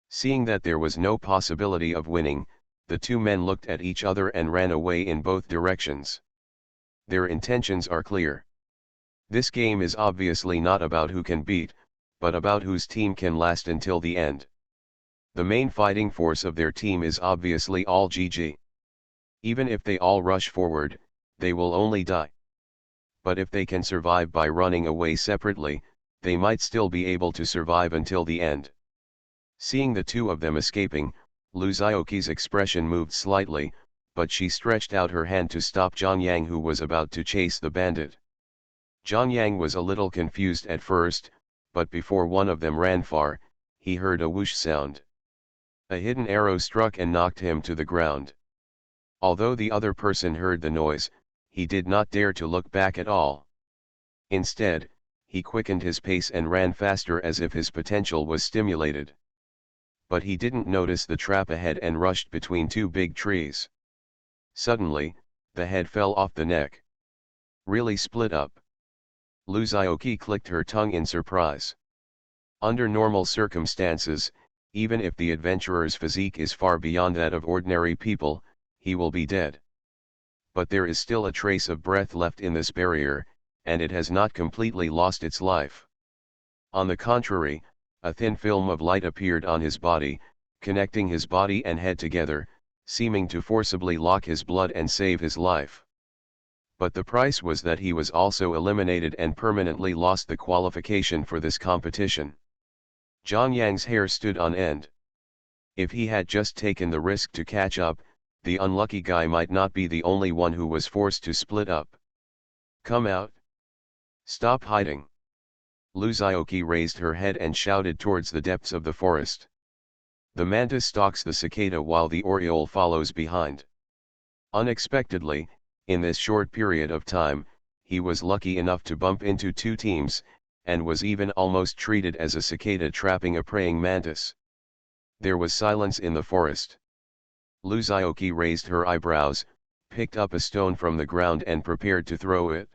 S1: Seeing that there was no possibility of winning, the two men looked at each other and ran away in both directions. Their intentions are clear. This game is obviously not about who can beat, but about whose team can last until the end. The main fighting force of their team is obviously all GG. Even if they all rush forward, they will only die. But if they can survive by running away separately, they might still be able to survive until the end. Seeing the two of them escaping, Luzioki's expression moved slightly, but she stretched out her hand to stop Zhang Yang who was about to chase the bandit. Zhang Yang was a little confused at first, but before one of them ran far, he heard a whoosh sound. A hidden arrow struck and knocked him to the ground. Although the other person heard the noise, he did not dare to look back at all. Instead, he quickened his pace and ran faster as if his potential was stimulated. But he didn't notice the trap ahead and rushed between two big trees. Suddenly, the head fell off the neck. Really split up. Luzioki clicked her tongue in surprise. Under normal circumstances, even if the adventurer's physique is far beyond that of ordinary people, he will be dead. But there is still a trace of breath left in this barrier, and it has not completely lost its life. On the contrary, a thin film of light appeared on his body, connecting his body and head together, seeming to forcibly lock his blood and save his life. But the price was that he was also eliminated and permanently lost the qualification for this competition. Jiang Yang's hair stood on end. If he had just taken the risk to catch up, the unlucky guy might not be the only one who was forced to split up. Come out. Stop hiding. Lu Zioqi raised her head and shouted towards the depths of the forest. The mantis stalks the cicada while the oriole follows behind. Unexpectedly, in this short period of time, he was lucky enough to bump into two teams, and was even almost treated as a cicada trapping a praying mantis. There was silence in the forest. Lu Zioqi raised her eyebrows, picked up a stone from the ground and prepared to throw it.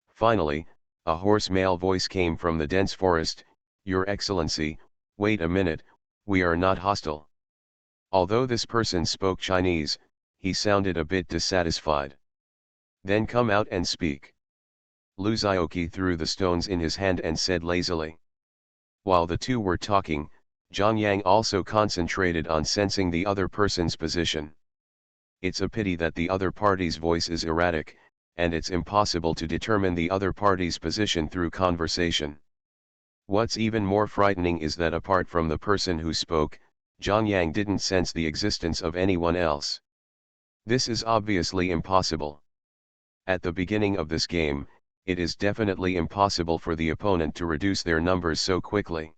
S1: Finally, a hoarse male voice came from the dense forest, "Your Excellency, wait a minute, we are not hostile." Although this person spoke Chinese, he sounded a bit dissatisfied. "Then come out and speak." Lu Zioqi threw the stones in his hand and said lazily. While the two were talking, Jiang Yang also concentrated on sensing the other person's position. It's a pity that the other party's voice is erratic, and it's impossible to determine the other party's position through conversation. What's even more frightening is that apart from the person who spoke, Jiang Yang didn't sense the existence of anyone else. This is obviously impossible. At the beginning of this game, it is definitely impossible for the opponent to reduce their numbers so quickly.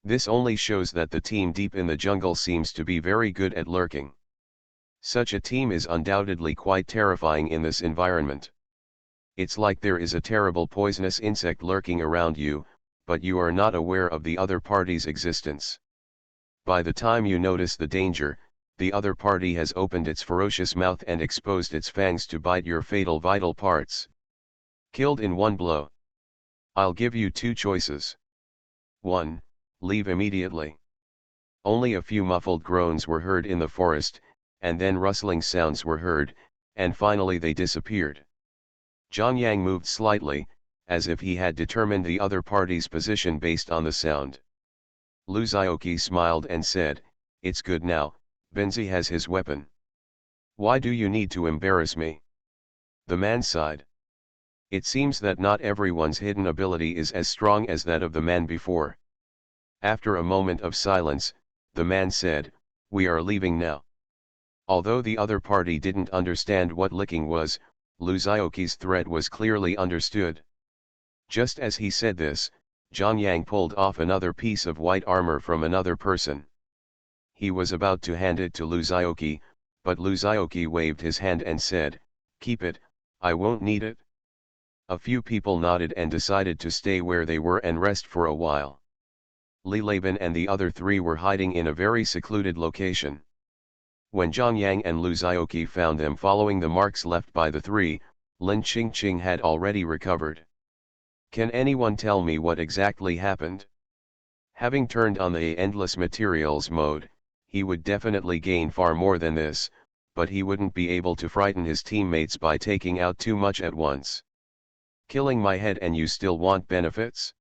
S1: This only shows that the team deep in the jungle seems to be very good at lurking. Such a team is undoubtedly quite terrifying in this environment. It's like there is a terrible poisonous insect lurking around you, but you are not aware of the other party's existence. By the time you notice the danger, the other party has opened its ferocious mouth and exposed its fangs to bite your fatal vital parts. Killed in one blow. I'll give you two choices. 1. Leave immediately. Only a few muffled groans were heard in the forest, and then rustling sounds were heard, and finally they disappeared. Jiang Yang moved slightly, as if he had determined the other party's position based on the sound. Lu Zioqi smiled and said, "It's good now, Benzi has his weapon. Why do you need to embarrass me?" The man sighed. It seems that not everyone's hidden ability is as strong as that of the man before. After a moment of silence, the man said, "We are leaving now." Although the other party didn't understand what licking was, Lu Zioqi's threat was clearly understood. Just as he said this, Jiang Yang pulled off another piece of white armor from another person. He was about to hand it to Lu Zioqi, but Lu Zioqi waved his hand and said, "Keep it, I won't need it." A few people nodded and decided to stay where they were and rest for a while. Li Laban and the other three were hiding in a very secluded location. When Jiang Yang and Lu Zioqi found them following the marks left by the three, Lin Qingqing had already recovered. Can anyone tell me what exactly happened? Having turned on the endless materials mode, he would definitely gain far more than this, but he wouldn't be able to frighten his teammates by taking out too much at once. Killing my head and you still want benefits?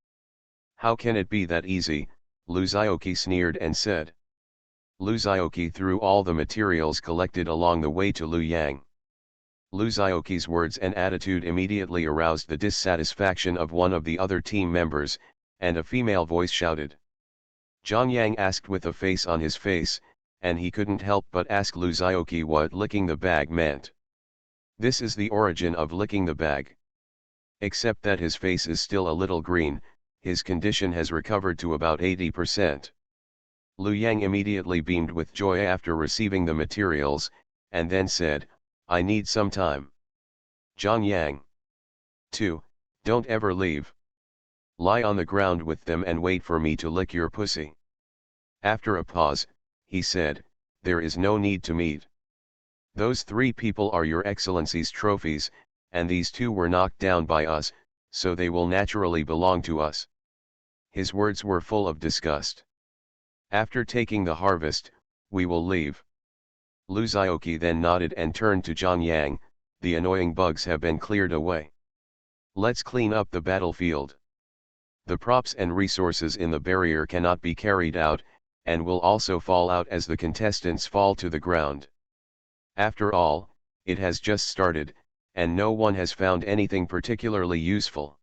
S1: How can it be that easy? Lu Zioqi sneered and said. Lu Zioqi threw all the materials collected along the way to Lu Yang. Lu Zioqi's words and attitude immediately aroused the dissatisfaction of one of the other team members, and a female voice shouted. Jiang Yang asked with a face on his face, and he couldn't help but ask Lu Zioqi what licking the bag meant. This is the origin of licking the bag. Except that his face is still a little green, his condition has recovered to about 80%. Lu Yang immediately beamed with joy after receiving the materials, and then said, "I need some time." Jiang Yang. 2. Don't ever leave. Lie on the ground with them and wait for me to lick your pussy. After a pause, he said, "There is no need to meet. Those three people are your Excellency's trophies, and these two were knocked down by us, so they will naturally belong to us." His words were full of disgust. After taking the harvest, we will leave. Lu Zioqi then nodded and turned to Jiang Yang, "The annoying bugs have been cleared away. Let's clean up the battlefield. The props and resources in the barrier cannot be carried out, and will also fall out as the contestants fall to the ground. After all, it has just started, and no one has found anything particularly useful."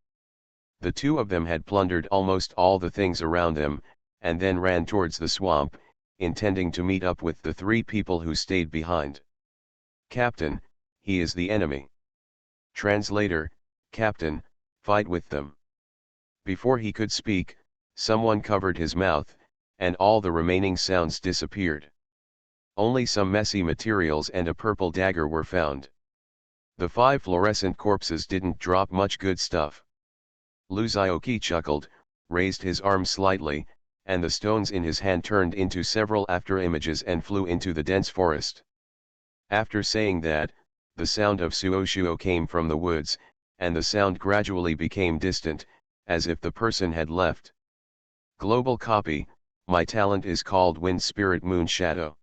S1: The two of them had plundered almost all the things around them, and then ran towards the swamp, intending to meet up with the 3 people who stayed behind. Captain, he is the enemy. Translator, Captain, fight with them. Before he could speak, someone covered his mouth, and all the remaining sounds disappeared. Only some messy materials and a purple dagger were found. The 5 fluorescent corpses didn't drop much good stuff. Luzaoki chuckled, raised his arm slightly, and the stones in his hand turned into several after-images and flew into the dense forest. After saying that, the sound of suoshuo came from the woods, and the sound gradually became distant, as if the person had left. Global copy, my talent is called Wind Spirit Moon Shadow.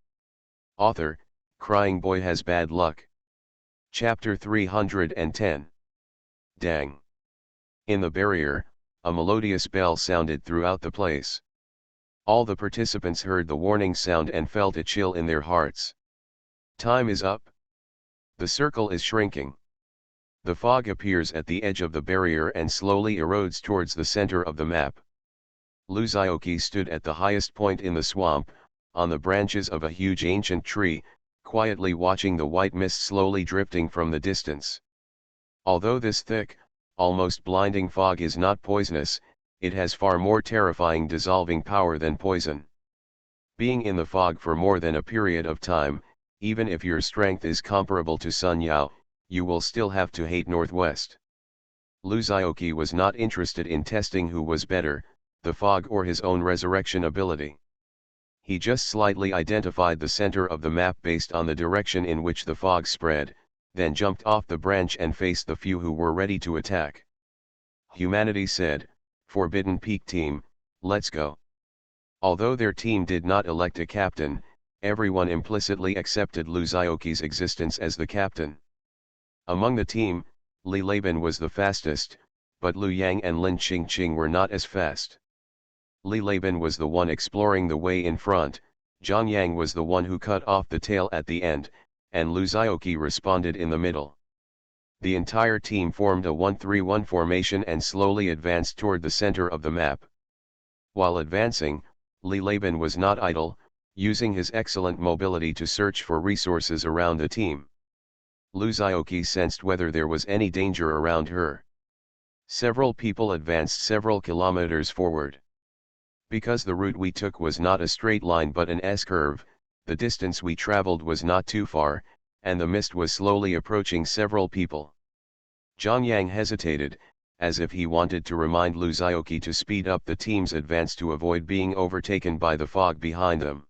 S1: Author, Crying Boy Has Bad Luck. Chapter 310. Dang. In the barrier, a melodious bell sounded throughout the place. All the participants heard the warning sound and felt a chill in their hearts. Time is up. The circle is shrinking. The fog appears at the edge of the barrier and slowly erodes towards the center of the map. Luzaoki stood at the highest point in the swamp, on the branches of a huge ancient tree, quietly watching the white mist slowly drifting from the distance. Although this thick, almost blinding fog is not poisonous, it has far more terrifying dissolving power than poison. Being in the fog for more than a period of time, even if your strength is comparable to Sun Yao, you will still have to hate Northwest. Luzaoki was not interested in testing who was better, the fog or his own resurrection ability. He just slightly identified the center of the map based on the direction in which the fog spread, then jumped off the branch and faced the few who were ready to attack. Humanity said, "Forbidden Peak team, let's go." Although their team did not elect a captain, everyone implicitly accepted Luzaoki's existence as the captain. Among the team, Li Laban was the fastest, but Lu Yang and Lin Qingqing were not as fast. Li Laban was the one exploring the way in front, Zhang Yang was the one who cut off the tail at the end, and Luzaoki responded in the middle. The entire team formed a 1-3-1 formation and slowly advanced toward the center of the map. While advancing, Li Laban was not idle, using his excellent mobility to search for resources around the team. Luzaoki sensed whether there was any danger around her. Several people advanced several kilometers forward. Because the route we took was not a straight line but an S-curve, the distance we traveled was not too far, and the mist was slowly approaching several people. Zhang Yang hesitated, as if he wanted to remind Luzaoki to speed up the team's advance to avoid being overtaken by the fog behind them.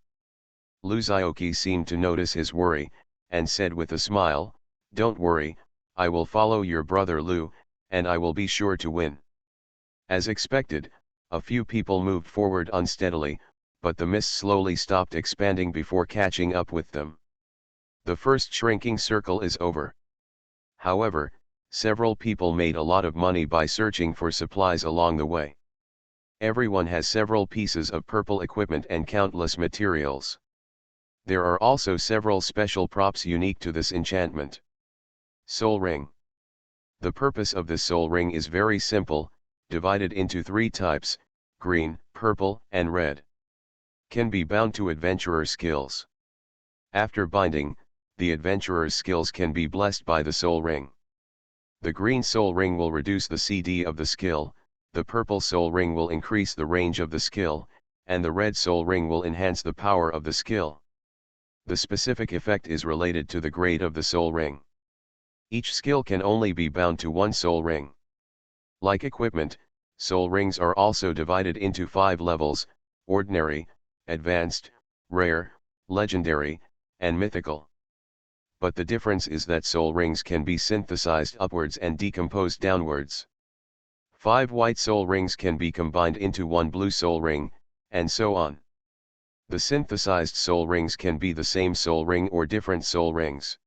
S1: Luzaoki seemed to notice his worry, and said with a smile, "Don't worry, I will follow your brother Lu, and I will be sure to win." As expected, a few people moved forward unsteadily, but the mist slowly stopped expanding before catching up with them. The first shrinking circle is over. However, several people made a lot of money by searching for supplies along the way. Everyone has several pieces of purple equipment and countless materials. There are also several special props unique to this enchantment. Soul Ring. The purpose of this soul ring is very simple, divided into 3 types, green, purple, and red. Can be bound to adventurer skills. After binding, the adventurer's skills can be blessed by the soul ring. The green soul ring will reduce the CD of the skill, the purple soul ring will increase the range of the skill, and the red soul ring will enhance the power of the skill. The specific effect is related to the grade of the soul ring. Each skill can only be bound to 1 soul ring. Like equipment, soul rings are also divided into 5 levels: ordinary, advanced, rare, legendary, and mythical. But the difference is that soul rings can be synthesized upwards and decomposed downwards. 5 white soul rings can be combined into 1 blue soul ring, and so on. The synthesized soul rings can be the same soul ring or different soul rings.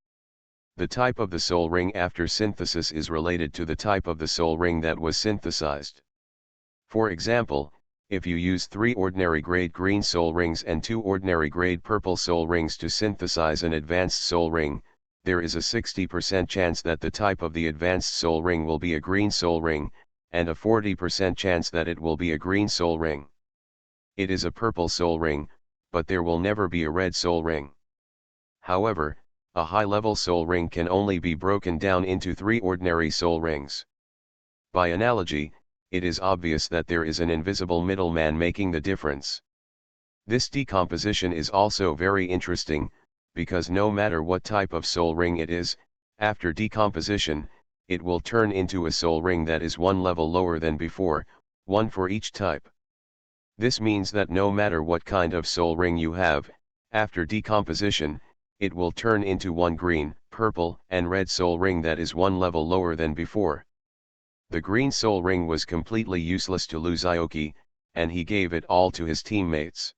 S1: The type of the soul ring after synthesis is related to the type of the soul ring that was synthesized. For example, if you use 3 ordinary grade green soul rings and 2 ordinary grade purple soul rings to synthesize an advanced soul ring, there is a 60% chance that the type of the advanced soul ring will be a green soul ring, and a 40% chance that it will be a green soul ring. It is a purple soul ring, but there will never be a red soul ring. However, a high-level soul ring can only be broken down into 3 ordinary soul rings. By analogy, it is obvious that there is an invisible middleman making the difference. This decomposition is also very interesting, because no matter what type of soul ring it is, after decomposition, it will turn into a soul ring that is 1 level lower than before, 1 for each type. This means that no matter what kind of soul ring you have, after decomposition, it will turn into 1 green, purple, and red soul ring that is 1 level lower than before. The green soul ring was completely useless to Luzaoki, and he gave it all to his teammates.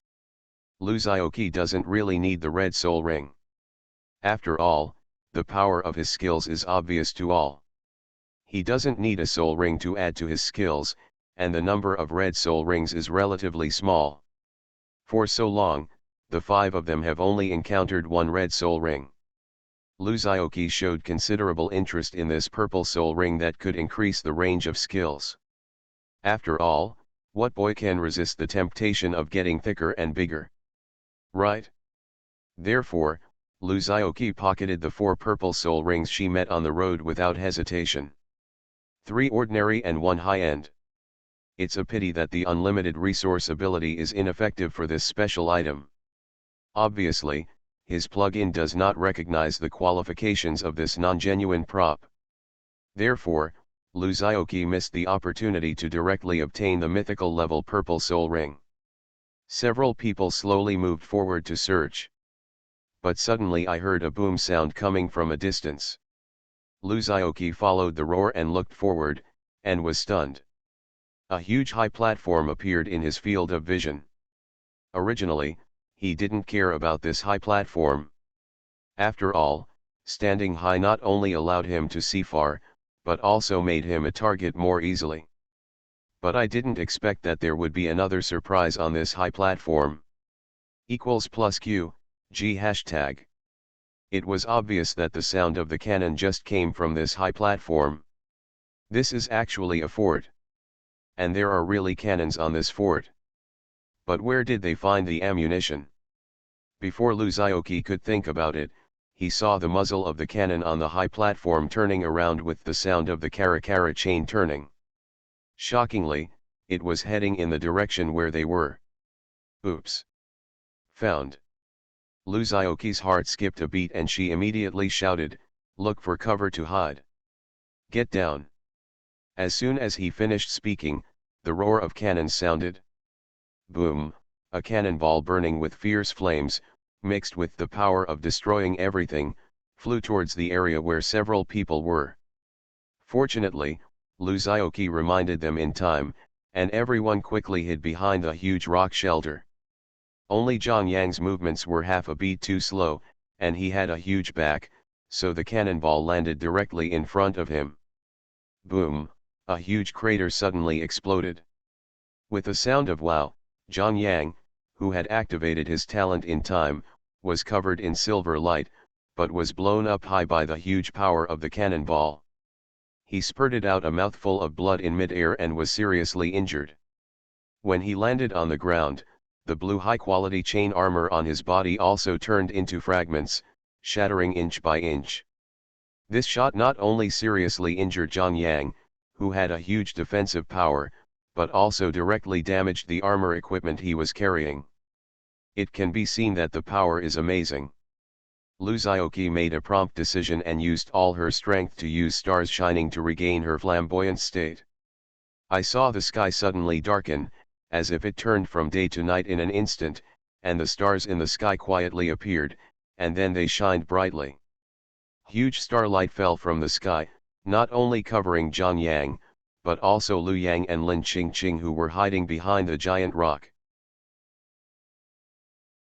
S1: Luzaoki doesn't really need the red soul ring. After all, the power of his skills is obvious to all. He doesn't need a soul ring to add to his skills, and the number of red soul rings is relatively small. For so long, the 5 of them have only encountered 1 red soul ring. Luzaoki showed considerable interest in this purple soul ring that could increase the range of skills. After all, what boy can resist the temptation of getting thicker and bigger? Right? Therefore, Luzaoki pocketed the 4 purple soul rings she met on the road without hesitation. 3 ordinary and 1 high-end. It's a pity that the unlimited resource ability is ineffective for this special item. Obviously, his plugin does not recognize the qualifications of this non-genuine prop. Therefore, Luzaoki missed the opportunity to directly obtain the mythical level purple soul ring. Several people slowly moved forward to search. But suddenly I heard a boom sound coming from a distance. Luzaoki followed the roar and looked forward, and was stunned. A huge high platform appeared in his field of vision. Originally, he didn't care about this high platform. After all, standing high not only allowed him to see far, but also made him a target more easily. But I didn't expect that there would be another surprise on this high platform. =+Q, G hashtag. It was obvious that the sound of the cannon just came from this high platform. This is actually a fort. And there are really cannons on this fort. But where did they find the ammunition? Before Luzaoki could think about it, he saw the muzzle of the cannon on the high platform turning around with the sound of the karakara chain turning. Shockingly, it was heading in the direction where they were. Oops! Found! Luzaoki's heart skipped a beat and she immediately shouted, "Look for cover to hide! Get down!" As soon as he finished speaking, the roar of cannons sounded. Boom! A cannonball burning with fierce flames, mixed with the power of destroying everything, flew towards the area where several people were. Fortunately, Luzaoki reminded them in time, and everyone quickly hid behind a huge rock shelter. Only Zhang Yang's movements were half a beat too slow, and he had a huge back, so the cannonball landed directly in front of him. Boom! A huge crater suddenly exploded. With a sound of wow, Zhang Yang, who had activated his talent in time, was covered in silver light, but was blown up high by the huge power of the cannonball. He spurted out a mouthful of blood in mid-air and was seriously injured. When he landed on the ground, the blue high-quality chain armor on his body also turned into fragments, shattering inch by inch. This shot not only seriously injured Zhang Yang, who had a huge defensive power, but also directly damaged the armor equipment he was carrying. It can be seen that the power is amazing. Luzaoki made a prompt decision and used all her strength to use stars shining to regain her flamboyant state. I saw the sky suddenly darken, as if it turned from day to night in an instant, and the stars in the sky quietly appeared, and then they shined brightly. Huge starlight fell from the sky, not only covering Zhang Yang, but also Lu Yang and Lin Qingqing, who were hiding behind the giant rock.